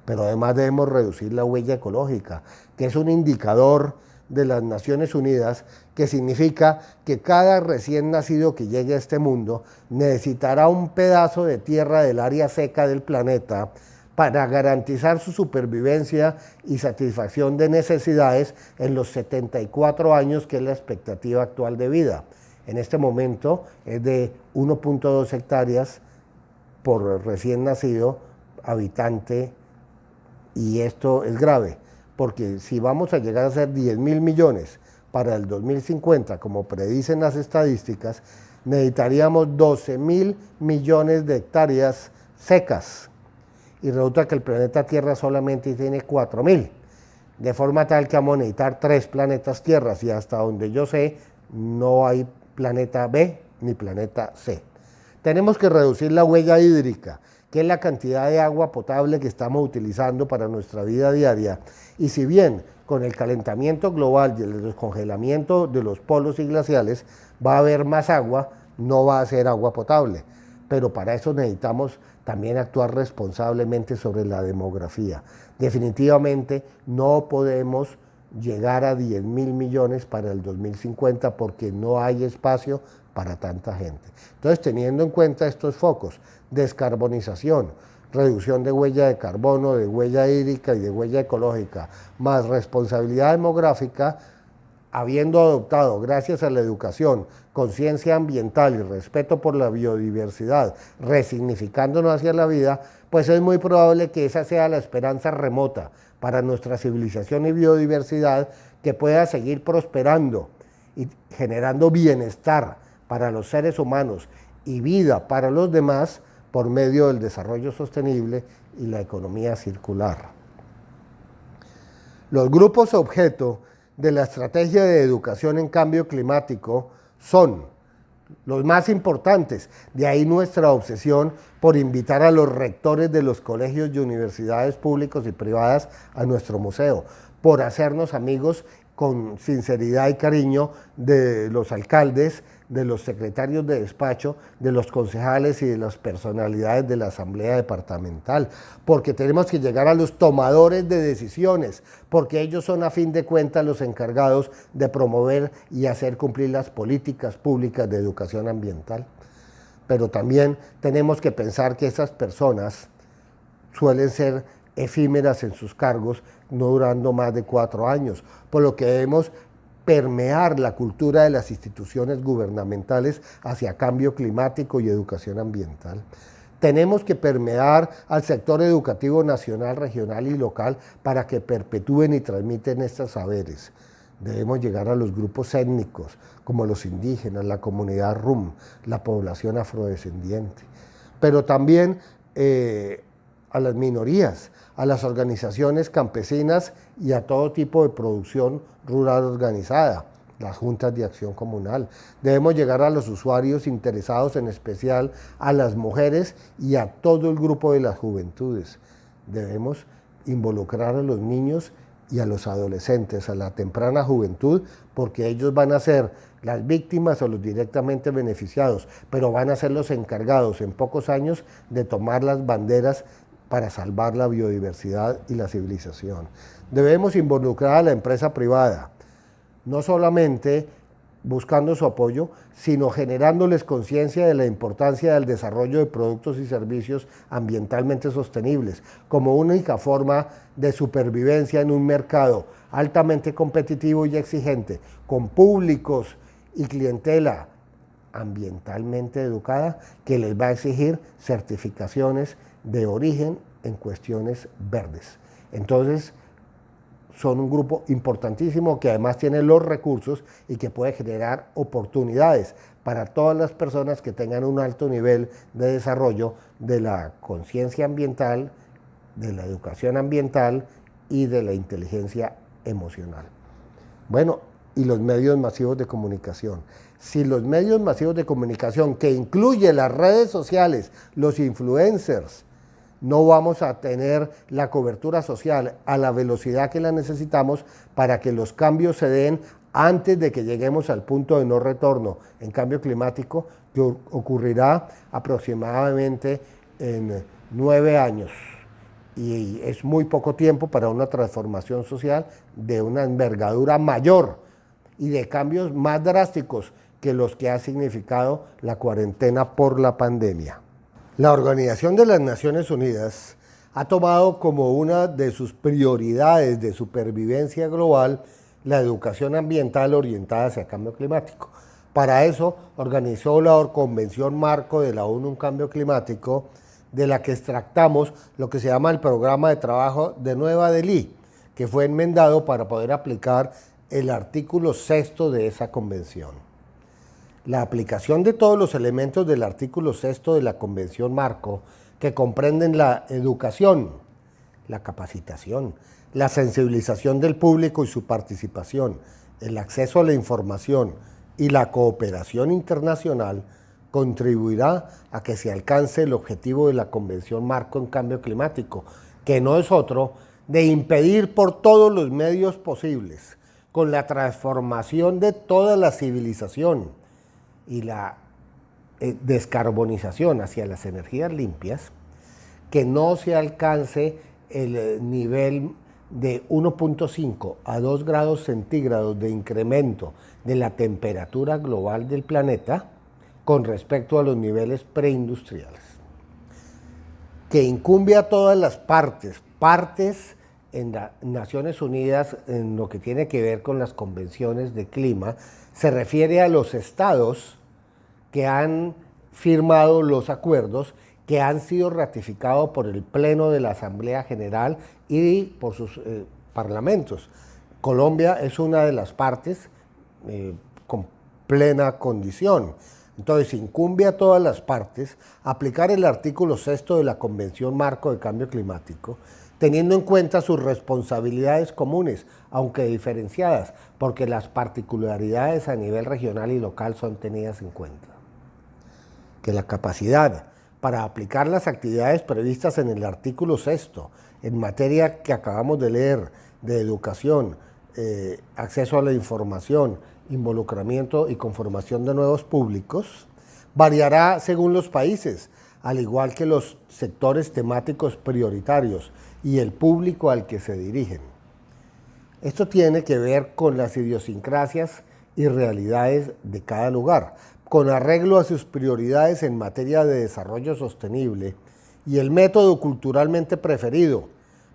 Pero además debemos reducir la huella ecológica, que es un indicador de las Naciones Unidas, que significa que cada recién nacido que llegue a este mundo necesitará un pedazo de tierra del área seca del planeta para garantizar su supervivencia y satisfacción de necesidades en los 74 años, que es la expectativa actual de vida. En este momento es de 1.2 hectáreas por recién nacido habitante, y esto es grave, porque si vamos a llegar a ser 10.000 millones para el 2050, como predicen las estadísticas, necesitaríamos 12.000 millones de hectáreas secas. Y resulta que el planeta Tierra solamente tiene 4.000, de forma tal que vamos a necesitar 3 planetas Tierras, y hasta donde yo sé, no hay planeta B ni planeta C. Tenemos que reducir la huella hídrica, que es la cantidad de agua potable que estamos utilizando para nuestra vida diaria. Y si bien con el calentamiento global y el descongelamiento de los polos y glaciales va a haber más agua, no va a ser agua potable. Pero para eso necesitamos también actuar responsablemente sobre la demografía. Definitivamente no podemos llegar a 10.000 millones para el 2050 porque no hay espacio para tanta gente. Entonces, teniendo en cuenta estos focos, descarbonización, reducción de huella de carbono, de huella hídrica y de huella ecológica, más responsabilidad demográfica, habiendo adoptado, gracias a la educación, conciencia ambiental y respeto por la biodiversidad, resignificándonos hacia la vida, pues es muy probable que esa sea la esperanza remota para nuestra civilización y biodiversidad, que pueda seguir prosperando y generando bienestar para los seres humanos y vida para los demás por medio del desarrollo sostenible y la economía circular. Los grupos objeto de la estrategia de educación en cambio climático son los más importantes. De ahí nuestra obsesión por invitar a los rectores de los colegios y universidades públicos y privadas a nuestro museo, por hacernos amigos con sinceridad y cariño de los alcaldes, de los secretarios de despacho, de los concejales y de las personalidades de la asamblea departamental, porque tenemos que llegar a los tomadores de decisiones, porque ellos son a fin de cuentas los encargados de promover y hacer cumplir las políticas públicas de educación ambiental. Pero también tenemos que pensar que esas personas suelen ser efímeras en sus cargos, no durando más de 4 años, por lo que debemos permear la cultura de las instituciones gubernamentales hacia cambio climático y educación ambiental. Tenemos que permear al sector educativo nacional, regional y local para que perpetúen y transmiten estos saberes. Debemos llegar a los grupos étnicos, como los indígenas, la comunidad rum, la población afrodescendiente, pero también a las minorías, a las organizaciones campesinas y a todo tipo de producción rural organizada, las juntas de acción comunal. Debemos llegar a los usuarios interesados, en especial a las mujeres y a todo el grupo de las juventudes. Debemos involucrar a los niños y a los adolescentes, a la temprana juventud, porque ellos van a ser las víctimas o los directamente beneficiados, pero van a ser los encargados en pocos años de tomar las banderas para salvar la biodiversidad y la civilización. Debemos involucrar a la empresa privada, no solamente buscando su apoyo, sino generándoles conciencia de la importancia del desarrollo de productos y servicios ambientalmente sostenibles, como única forma de supervivencia en un mercado altamente competitivo y exigente, con públicos y clientela ambientalmente educada, que les va a exigir certificaciones de origen en cuestiones verdes. Entonces, son un grupo importantísimo que además tiene los recursos y que puede generar oportunidades para todas las personas que tengan un alto nivel de desarrollo de la conciencia ambiental, de la educación ambiental y de la inteligencia emocional. Bueno, y los medios masivos de comunicación. Si los medios masivos de comunicación, que incluye las redes sociales, los influencers, no vamos a tener la cobertura social a la velocidad que la necesitamos para que los cambios se den antes de que lleguemos al punto de no retorno en cambio climático, que ocurrirá aproximadamente en 9 años. Y es muy poco tiempo para una transformación social de una envergadura mayor y de cambios más drásticos que los que ha significado la cuarentena por la pandemia. La Organización de las Naciones Unidas ha tomado como una de sus prioridades de supervivencia global la educación ambiental orientada hacia el cambio climático. Para eso organizó la Convención Marco de la ONU en Cambio Climático, de la que extractamos lo que se llama el Programa de Trabajo de Nueva Delhi, que fue enmendado para poder aplicar el artículo 6 de esa convención. La aplicación de todos los elementos del artículo 6 de la Convención Marco, que comprenden la educación, la capacitación, la sensibilización del público y su participación, el acceso a la información y la cooperación internacional, contribuirá a que se alcance el objetivo de la Convención Marco en Cambio Climático, que no es otro de impedir por todos los medios posibles, con la transformación de toda la civilización y la descarbonización hacia las energías limpias, que no se alcance el nivel de 1.5 a 2 grados centígrados de incremento de la temperatura global del planeta con respecto a los niveles preindustriales, que incumbe a todas las partes en las Naciones Unidas en lo que tiene que ver con las convenciones de clima. Se refiere a los estados que han firmado los acuerdos que han sido ratificados por el Pleno de la Asamblea General y por sus parlamentos. Colombia es una de las partes con plena condición. Entonces, incumbe a todas las partes aplicar el artículo 6 de la Convención Marco de Cambio Climático, teniendo en cuenta sus responsabilidades comunes, aunque diferenciadas, porque las particularidades a nivel regional y local son tenidas en cuenta. Que la capacidad para aplicar las actividades previstas en el artículo 6 en materia que acabamos de leer, de educación, acceso a la información, involucramiento y conformación de nuevos públicos, variará según los países, al igual que los sectores temáticos prioritarios y el público al que se dirigen. Esto tiene que ver con las idiosincrasias y realidades de cada lugar, con arreglo a sus prioridades en materia de desarrollo sostenible y el método culturalmente preferido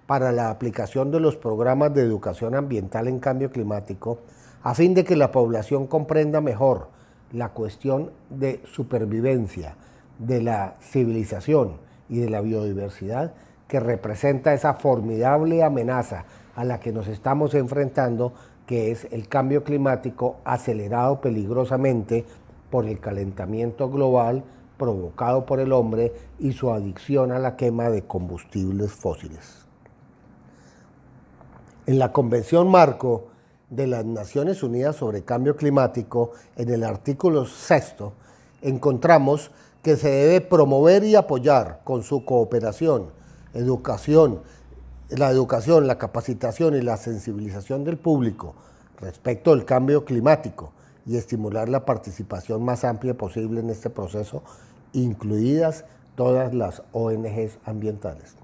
para la aplicación de los programas de educación ambiental en cambio climático, a fin de que la población comprenda mejor la cuestión de supervivencia, de la civilización y de la biodiversidad que representa esa formidable amenaza a la que nos estamos enfrentando, que es el cambio climático acelerado peligrosamente por el calentamiento global provocado por el hombre y su adicción a la quema de combustibles fósiles. En la Convención Marco de las Naciones Unidas sobre Cambio Climático, en el artículo 6, encontramos que se debe promover y apoyar con su cooperación, la educación, la capacitación y la sensibilización del público respecto al cambio climático y estimular la participación más amplia posible en este proceso, incluidas todas las ONGs ambientales.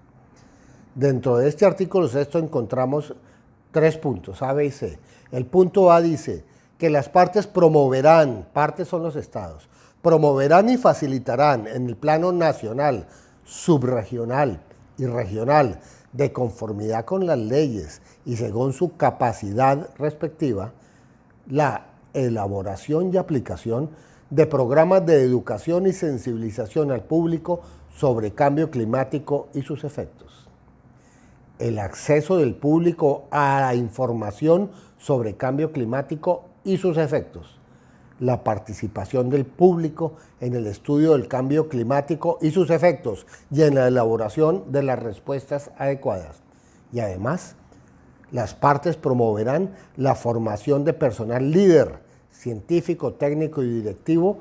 Dentro de este artículo 6 encontramos 3 puntos, A, B y C. El punto A dice que las partes promoverán, partes son los estados, promoverán y facilitarán en el plano nacional, subregional y regional, de conformidad con las leyes y según su capacidad respectiva, la elaboración y aplicación de programas de educación y sensibilización al público sobre cambio climático y sus efectos. El acceso del público a la información sobre cambio climático y sus efectos. La participación del público en el estudio del cambio climático y sus efectos y en la elaboración de las respuestas adecuadas. Y además, Las partes promoverán la formación de personal líder, científico, técnico y directivo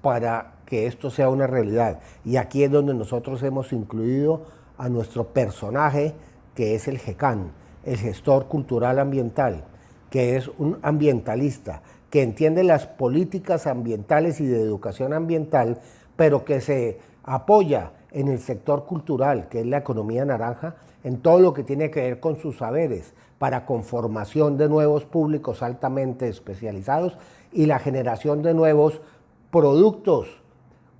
para que esto sea una realidad. Y aquí es donde nosotros hemos incluido a nuestro personaje, que es el GECAN, el gestor cultural ambiental, que es un ambientalista, que entiende las políticas ambientales y de educación ambiental, pero que se apoya en el sector cultural, que es la economía naranja, en todo lo que tiene que ver con sus saberes, para conformación de nuevos públicos altamente especializados y la generación de nuevos productos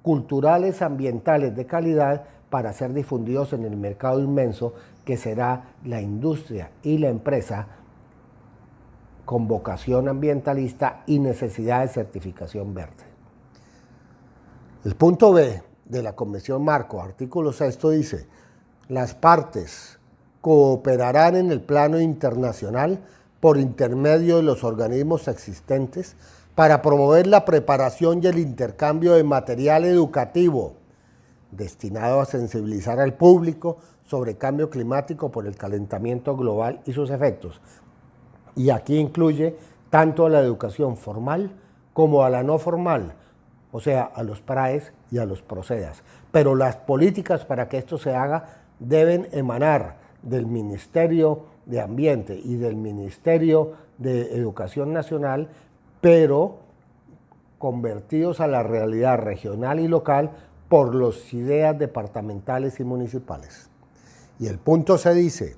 culturales ambientales de calidad para ser difundidos en el mercado inmenso que será la industria y la empresa con vocación ambientalista y necesidad de certificación verde. El punto B de la Convención Marco, artículo 6, dice: las partes cooperarán en el plano internacional por intermedio de los organismos existentes para promover la preparación y el intercambio de material educativo destinado a sensibilizar al público sobre cambio climático por el calentamiento global y sus efectos. Y aquí incluye tanto a la educación formal como a la no formal, o sea, a los PRAES y a los PROCEDAS. Pero las políticas para que esto se haga deben emanar del Ministerio de Ambiente y del Ministerio de Educación Nacional, pero convertidos a la realidad regional y local por las ideas departamentales y municipales. Y el punto se dice: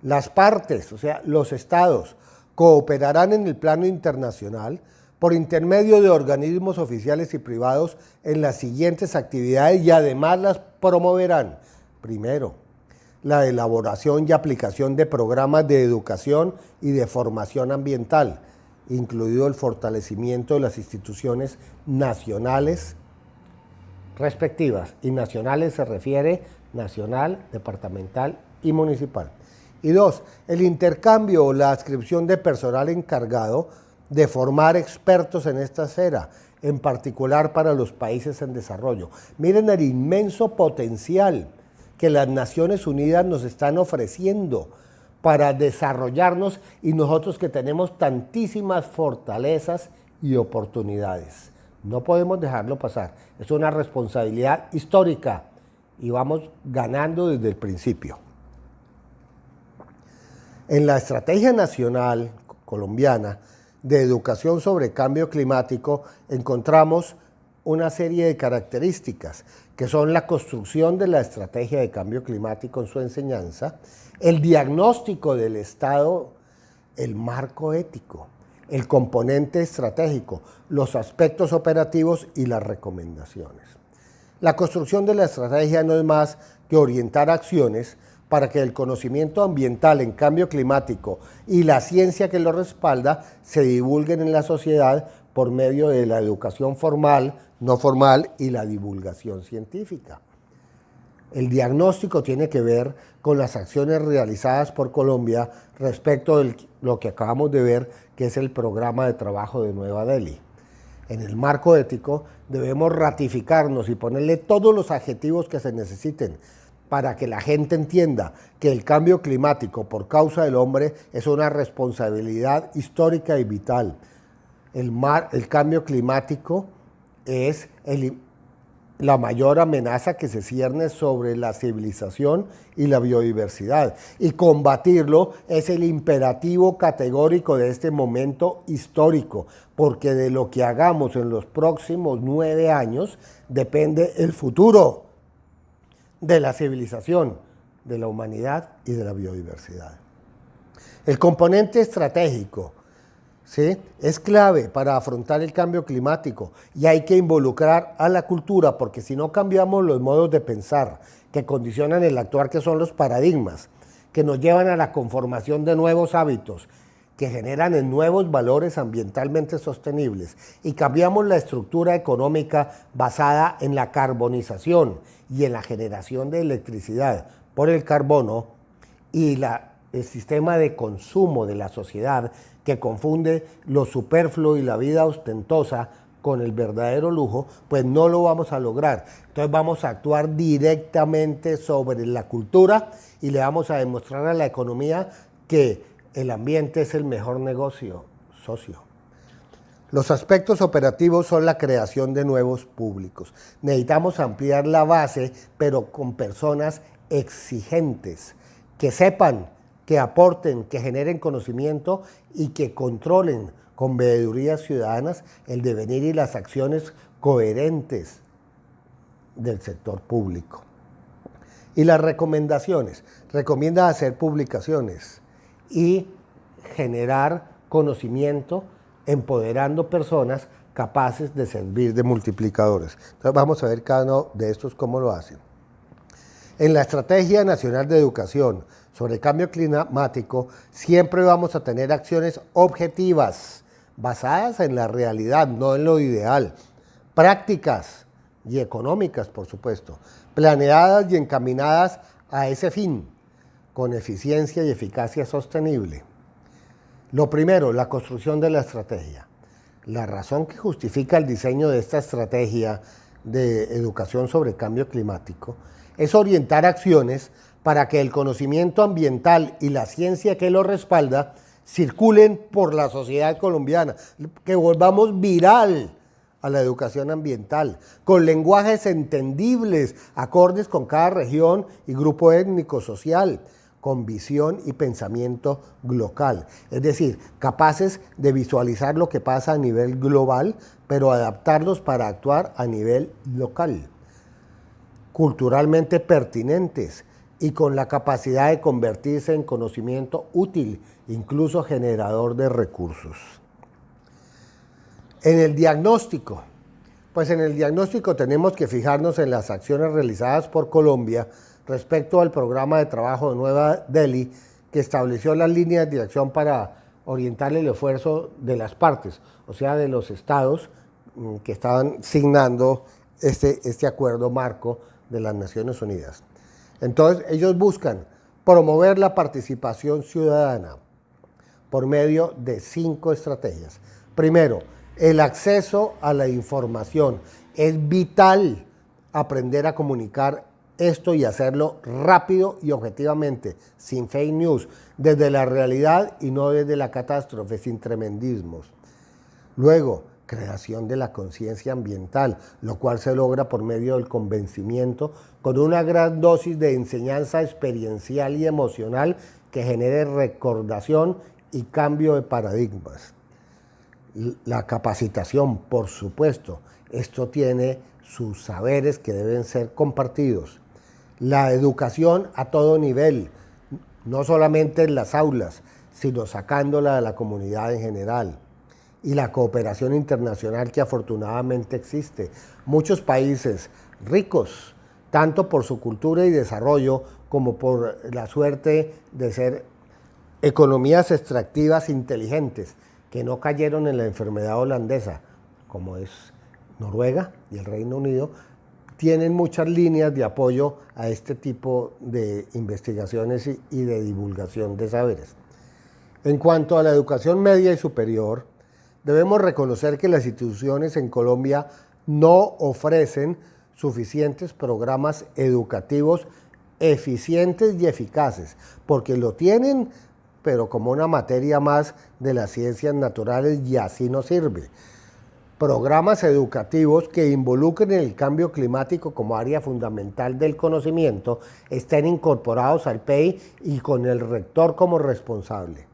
las partes, o sea, los estados, cooperarán en el plano internacional por intermedio de organismos oficiales y privados en las siguientes actividades y además las promoverán. Primero, la elaboración y aplicación de programas de educación y de formación ambiental, incluido el fortalecimiento de las instituciones nacionales respectivas. Y nacionales se refiere nacional, departamental y municipal. Y dos, el intercambio o la adscripción de personal encargado de formar expertos en esta esfera, en particular para los países en desarrollo. Miren el inmenso potencial que las Naciones Unidas nos están ofreciendo para desarrollarnos, y nosotros que tenemos tantísimas fortalezas y oportunidades. No podemos dejarlo pasar. Es una responsabilidad histórica y vamos ganando desde el principio. En la Estrategia Nacional Colombiana de Educación sobre Cambio Climático encontramos una serie de características que son la construcción de la estrategia de cambio climático en su enseñanza, el diagnóstico del Estado, el marco ético, el componente estratégico, los aspectos operativos y las recomendaciones. La construcción de la estrategia no es más que orientar acciones para que el conocimiento ambiental en cambio climático y la ciencia que lo respalda se divulguen en la sociedad por medio de la educación formal, no formal y la divulgación científica. El diagnóstico tiene que ver con las acciones realizadas por Colombia respecto de lo que acabamos de ver, que es el programa de trabajo de Nueva Delhi. En el marco ético debemos ratificarnos y ponerle todos los adjetivos que se necesiten para que la gente entienda que el cambio climático por causa del hombre es una responsabilidad histórica y vital. El cambio climático es la mayor amenaza que se cierne sobre la civilización y la biodiversidad. Y combatirlo es el imperativo categórico de este momento histórico, porque de lo que hagamos en los próximos 9 años depende el futuro de la civilización, de la humanidad y de la biodiversidad. El componente estratégico, ¿sí?, es clave para afrontar el cambio climático y hay que involucrar a la cultura, porque si no cambiamos los modos de pensar que condicionan el actuar, que son los paradigmas, que nos llevan a la conformación de nuevos hábitos, que generan en nuevos valores ambientalmente sostenibles, y cambiamos la estructura económica basada en la carbonización y en la generación de electricidad por el carbono y el sistema de consumo de la sociedad que confunde lo superfluo y la vida ostentosa con el verdadero lujo, pues no lo vamos a lograr. Entonces vamos a actuar directamente sobre la cultura y le vamos a demostrar a la economía que el ambiente es el mejor negocio, socio. Los aspectos operativos son la creación de nuevos públicos. Necesitamos ampliar la base, pero con personas exigentes, que sepan, que aporten, que generen conocimiento y que controlen con veedurías ciudadanas el devenir y las acciones coherentes del sector público. Y las recomendaciones. Recomienda hacer publicaciones y generar conocimiento empoderando personas capaces de servir de multiplicadores. Entonces vamos a ver cada uno de estos cómo lo hacen. En la Estrategia Nacional de Educación sobre el Cambio Climático siempre vamos a tener acciones objetivas, basadas en la realidad, no en lo ideal, prácticas y económicas, por supuesto, planeadas y encaminadas a ese fin, con eficiencia y eficacia sostenible. Lo primero, la construcción de la estrategia. La razón que justifica el diseño de esta estrategia de educación sobre cambio climático es orientar acciones para que el conocimiento ambiental y la ciencia que lo respalda circulen por la sociedad colombiana, que volvamos viral a la educación ambiental, con lenguajes entendibles, acordes con cada región y grupo étnico-social, con visión y pensamiento local, es decir, capaces de visualizar lo que pasa a nivel global, pero adaptarlos para actuar a nivel local, culturalmente pertinentes y con la capacidad de convertirse en conocimiento útil, incluso generador de recursos. En el diagnóstico, pues en el diagnóstico tenemos que fijarnos en las acciones realizadas por Colombia respecto al programa de trabajo de Nueva Delhi, que estableció las líneas de acción para orientar el esfuerzo de las partes, o sea, de los estados que estaban signando este acuerdo marco de las Naciones Unidas. Entonces, ellos buscan promover la participación ciudadana por medio de 5 estrategias. Primero, el acceso a la información. Es vital aprender a comunicar esto y hacerlo rápido y objetivamente, sin fake news, desde la realidad y no desde la catástrofe, sin tremendismos. Luego, creación de la conciencia ambiental, lo cual se logra por medio del convencimiento con una gran dosis de enseñanza experiencial y emocional que genere recordación y cambio de paradigmas. La capacitación, por supuesto, esto tiene sus saberes que deben ser compartidos. La educación a todo nivel, no solamente en las aulas, sino sacándola de la comunidad en general. Y la cooperación internacional que afortunadamente existe. Muchos países ricos, tanto por su cultura y desarrollo, como por la suerte de ser economías extractivas inteligentes, que no cayeron en la enfermedad holandesa, como es Noruega y el Reino Unido, tienen muchas líneas de apoyo a este tipo de investigaciones y de divulgación de saberes. En cuanto a la educación media y superior, debemos reconocer que las instituciones en Colombia no ofrecen suficientes programas educativos eficientes y eficaces, porque lo tienen, pero como una materia más de las ciencias naturales y así no sirve. Programas educativos que involucren el cambio climático como área fundamental del conocimiento estén incorporados al PEI y con el rector como responsable.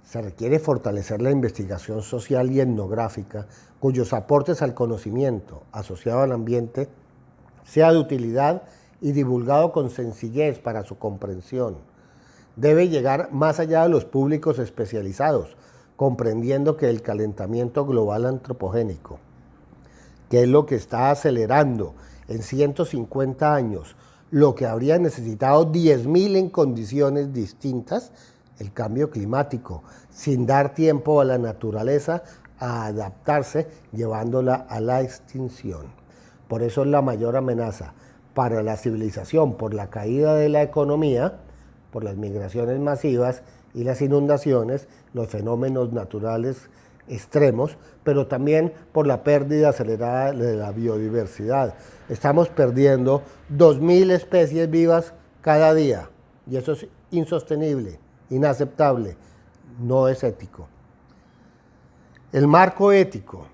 Se requiere fortalecer la investigación social y etnográfica, cuyos aportes al conocimiento asociado al ambiente sea de utilidad y divulgado con sencillez para su comprensión. Debe llegar más allá de los públicos especializados, comprendiendo que el calentamiento global antropogénico, que es lo que está acelerando en 150 años, lo que habría necesitado 10.000 en condiciones distintas, el cambio climático, sin dar tiempo a la naturaleza a adaptarse, llevándola a la extinción. Por eso es la mayor amenaza para la civilización, por la caída de la economía, por las migraciones masivas y las inundaciones, los fenómenos naturales extremos, pero también por la pérdida acelerada de la biodiversidad. Estamos perdiendo 2.000 especies vivas cada día y eso es insostenible inaceptable, no es ético. El marco ético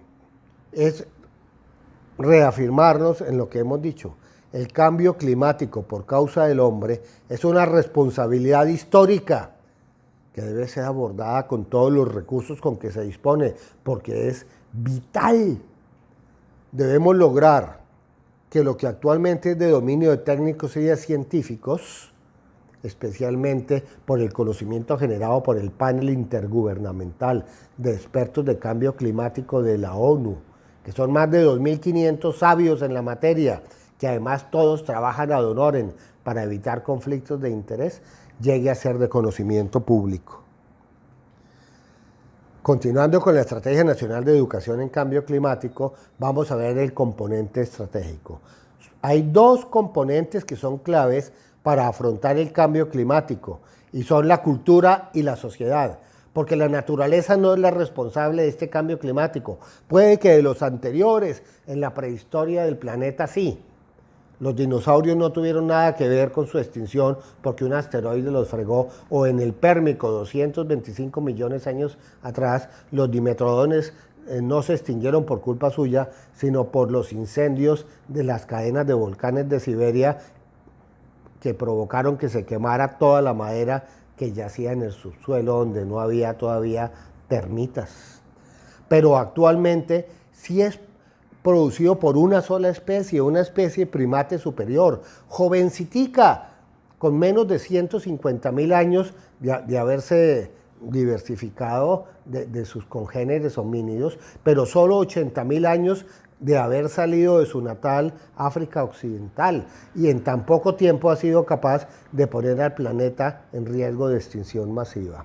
es reafirmarnos en lo que hemos dicho. El cambio climático por causa del hombre es una responsabilidad histórica que debe ser abordada con todos los recursos con que se dispone, porque es vital. Debemos lograr que lo que actualmente es de dominio de técnicos y de científicos, especialmente por el conocimiento generado por el panel intergubernamental de expertos de cambio climático de la ONU, que son más de 2.500 sabios en la materia, que además todos trabajan ad honorem para evitar conflictos de interés, llegue a ser de conocimiento público. Continuando con la Estrategia Nacional de Educación en Cambio Climático, vamos a ver el componente estratégico. Hay dos componentes que son claves para afrontar el cambio climático, y son la cultura y la sociedad, porque la naturaleza no es la responsable de este cambio climático. Puede que de los anteriores, en la prehistoria del planeta, sí. Los dinosaurios no tuvieron nada que ver con su extinción porque un asteroide los fregó, o en el Pérmico, 225 millones de años atrás, los dimetrodones no se extinguieron por culpa suya, sino por los incendios de las cadenas de volcanes de Siberia que provocaron que se quemara toda la madera que yacía en el subsuelo, donde no había todavía termitas. Pero actualmente sí es producido por una sola especie, una especie primate superior, jovencitica, con menos de 150.000 años de haberse diversificado de sus congéneres homínidos, pero solo 80.000 años de haber salido de su natal África Occidental, y en tan poco tiempo ha sido capaz de poner al planeta en riesgo de extinción masiva.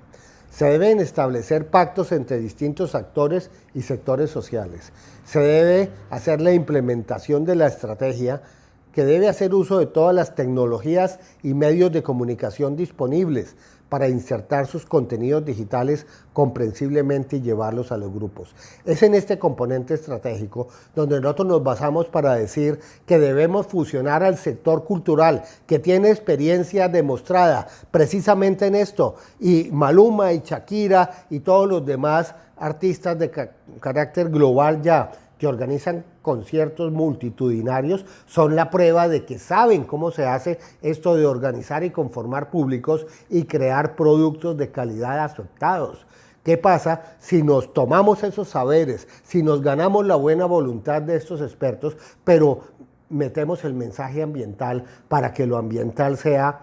Se deben establecer pactos entre distintos actores y sectores sociales. Se debe hacer la implementación de la estrategia, que debe hacer uso de todas las tecnologías y medios de comunicación disponibles para insertar sus contenidos digitales comprensiblemente y llevarlos a los grupos. Es en este componente estratégico donde nosotros nos basamos para decir que debemos fusionar al sector cultural, que tiene experiencia demostrada precisamente en esto, y Maluma y Shakira y todos los demás artistas de carácter global ya, que organizan conciertos multitudinarios, son la prueba de que saben cómo se hace esto de organizar y conformar públicos y crear productos de calidad aceptados. ¿Qué pasa si nos tomamos esos saberes, si nos ganamos la buena voluntad de estos expertos, pero metemos el mensaje ambiental para que lo ambiental sea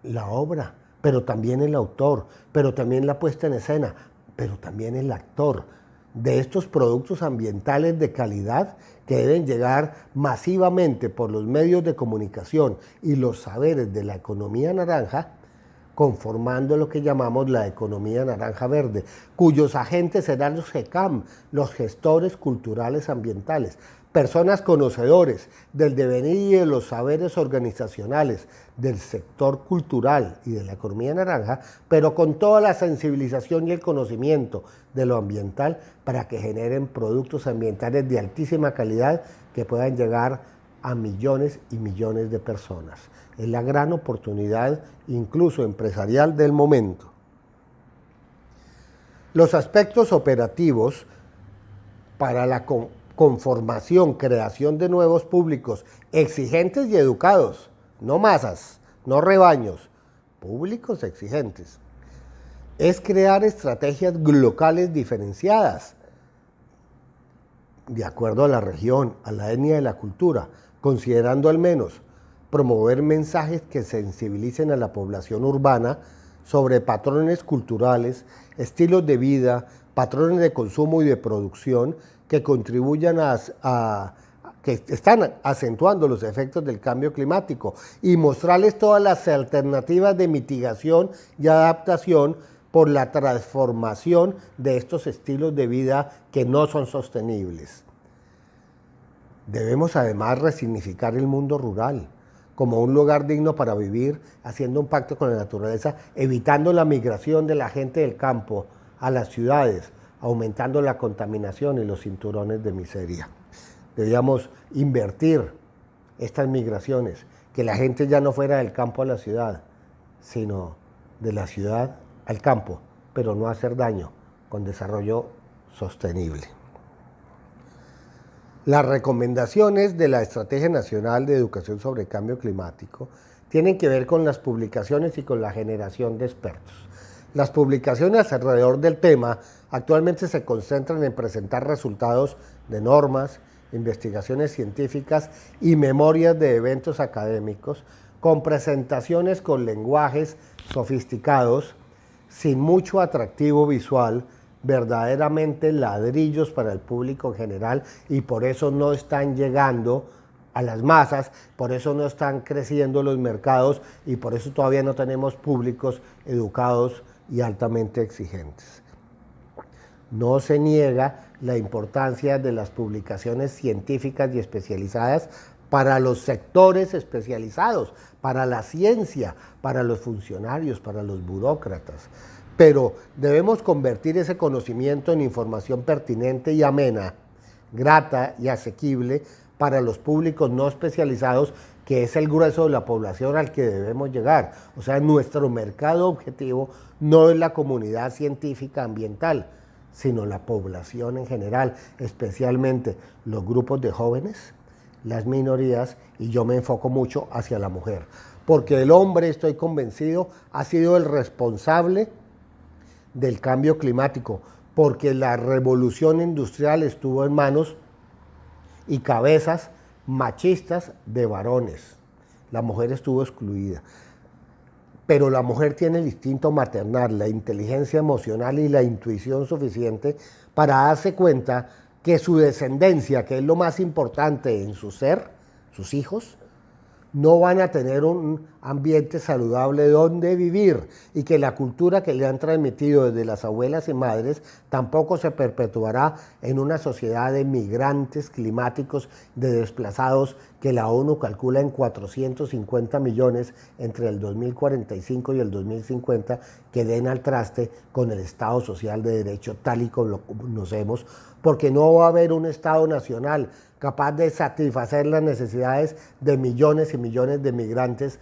la obra, pero también el autor, pero también la puesta en escena, pero también el actor de estos productos ambientales de calidad que deben llegar masivamente por los medios de comunicación y los saberes de la economía naranja, conformando lo que llamamos la economía naranja verde, cuyos agentes serán los GECAM, los gestores culturales ambientales, personas conocedores del devenir y de los saberes organizacionales del sector cultural y de la economía naranja, pero con toda la sensibilización y el conocimiento de lo ambiental para que generen productos ambientales de altísima calidad que puedan llegar a millones y millones de personas. Es la gran oportunidad, incluso empresarial, del momento. Los aspectos operativos para la conformación, creación de nuevos públicos exigentes y educados, no masas, no rebaños, públicos exigentes, es crear estrategias locales diferenciadas, de acuerdo a la región, a la etnia y la cultura, considerando al menos promover mensajes que sensibilicen a la población urbana sobre patrones culturales, estilos de vida, patrones de consumo y de producción que contribuyan que están acentuando los efectos del cambio climático, y mostrarles todas las alternativas de mitigación y adaptación por la transformación de estos estilos de vida que no son sostenibles. Debemos además resignificar el mundo rural como un lugar digno para vivir, haciendo un pacto con la naturaleza, evitando la migración de la gente del campo a las ciudades, aumentando la contaminación y los cinturones de miseria. Debíamos invertir estas migraciones, que la gente ya no fuera del campo a la ciudad, sino de la ciudad al campo, pero no hacer daño, con desarrollo sostenible. Las recomendaciones de la Estrategia Nacional de Educación sobre el Cambio Climático tienen que ver con las publicaciones y con la generación de expertos. Las publicaciones alrededor del tema actualmente se concentran en presentar resultados de normas, investigaciones científicas y memorias de eventos académicos con presentaciones con lenguajes sofisticados, sin mucho atractivo visual, verdaderamente ladrillos para el público en general, y por eso no están llegando a las masas, por eso no están creciendo los mercados y por eso todavía no tenemos públicos educados y altamente exigentes. No se niega la importancia de las publicaciones científicas y especializadas para los sectores especializados, para la ciencia, para los funcionarios, para los burócratas. Pero debemos convertir ese conocimiento en información pertinente y amena, grata y asequible para los públicos no especializados, que es el grueso de la población al que debemos llegar. O sea, nuestro mercado objetivo no es la comunidad científica ambiental, sino la población en general, especialmente los grupos de jóvenes, las minorías, y yo me enfoco mucho hacia la mujer, porque el hombre, estoy convencido, ha sido el responsable del cambio climático, porque la revolución industrial estuvo en manos y cabezas machistas de varones. La mujer estuvo excluida. Pero la mujer tiene el instinto maternal, la inteligencia emocional y la intuición suficiente para darse cuenta que su descendencia, que es lo más importante en su ser, sus hijos, no van a tener un ambiente saludable donde vivir, y que la cultura que le han transmitido desde las abuelas y madres tampoco se perpetuará en una sociedad de migrantes climáticos, de desplazados, que la ONU calcula en 450 millones entre el 2045 y el 2050, que den al traste con el Estado Social de Derecho tal y como lo conocemos, porque no va a haber un Estado nacional capaz de satisfacer las necesidades de millones y millones de migrantes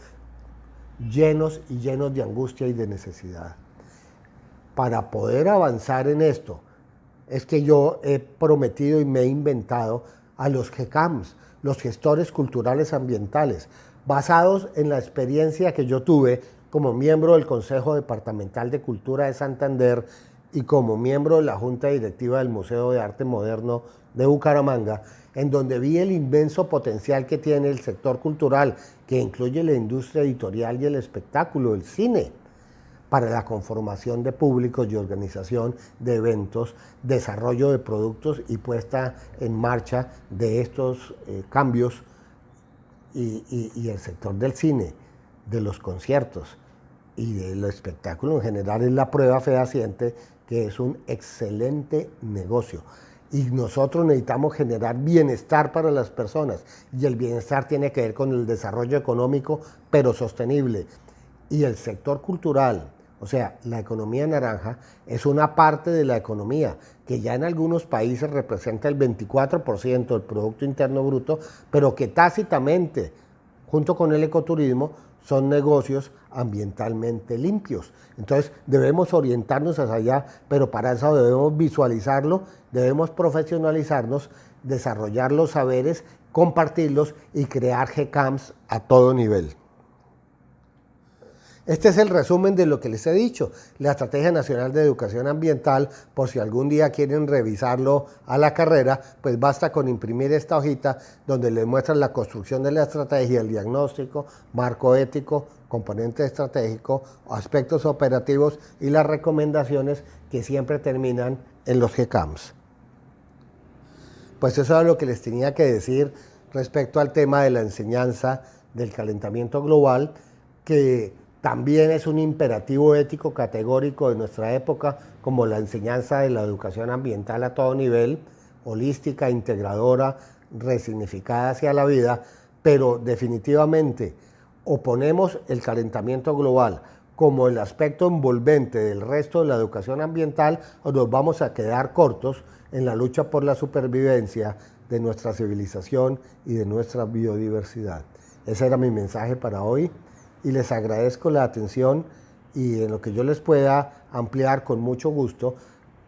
llenos y llenos de angustia y de necesidad. Para poder avanzar en esto, es que yo he prometido y me he inventado a los GECAMS, los gestores culturales ambientales, basados en la experiencia que yo tuve como miembro del Consejo Departamental de Cultura de Santander y como miembro de la Junta Directiva del Museo de Arte Moderno de Bucaramanga, en donde vi el inmenso potencial que tiene el sector cultural, que incluye la industria editorial y el espectáculo, el cine, para la conformación de públicos y organización de eventos, desarrollo de productos y puesta en marcha de estos cambios, y el sector del cine, de los conciertos y del espectáculo en general es la prueba fehaciente que es un excelente negocio. Y nosotros necesitamos generar bienestar para las personas, y el bienestar tiene que ver con el desarrollo económico, pero sostenible. Y el sector cultural, o sea, la economía naranja, es una parte de la economía que ya en algunos países representa el 24% del Producto Interno Bruto, pero que tácitamente, junto con el ecoturismo, son negocios ambientalmente limpios. Entonces debemos orientarnos hacia allá, pero para eso debemos visualizarlo, debemos profesionalizarnos, desarrollar los saberes, compartirlos y crear GECAMS a todo nivel. Este es el resumen de lo que les he dicho, la Estrategia Nacional de Educación Ambiental. Por si algún día quieren revisarlo a la carrera, pues basta con imprimir esta hojita donde les muestran la construcción de la estrategia, el diagnóstico, marco ético, componente estratégico, aspectos operativos y las recomendaciones que siempre terminan en los GECAMS. Pues eso es lo que les tenía que decir respecto al tema de la enseñanza del calentamiento global, que también es un imperativo ético categórico de nuestra época, como la enseñanza de la educación ambiental a todo nivel, holística, integradora, resignificada hacia la vida, pero definitivamente oponemos el calentamiento global como el aspecto envolvente del resto de la educación ambiental, o nos vamos a quedar cortos en la lucha por la supervivencia de nuestra civilización y de nuestra biodiversidad. Ese era mi mensaje para hoy, y les agradezco la atención y en lo que yo les pueda ampliar con mucho gusto,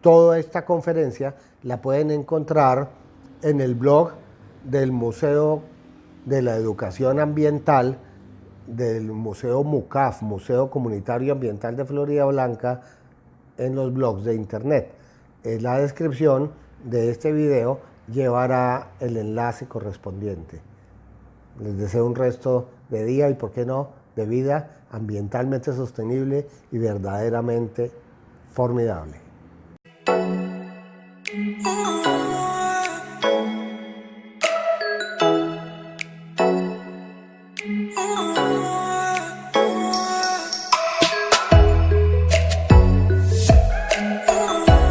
toda esta conferencia la pueden encontrar en el blog del Museo de la Educación Ambiental, del Museo MUCAF, Museo Comunitario Ambiental de Florida Blanca, en los blogs de internet. La descripción de este video llevará el enlace correspondiente. Les deseo un resto de día y, por qué no, de vida ambientalmente sostenible y verdaderamente formidable.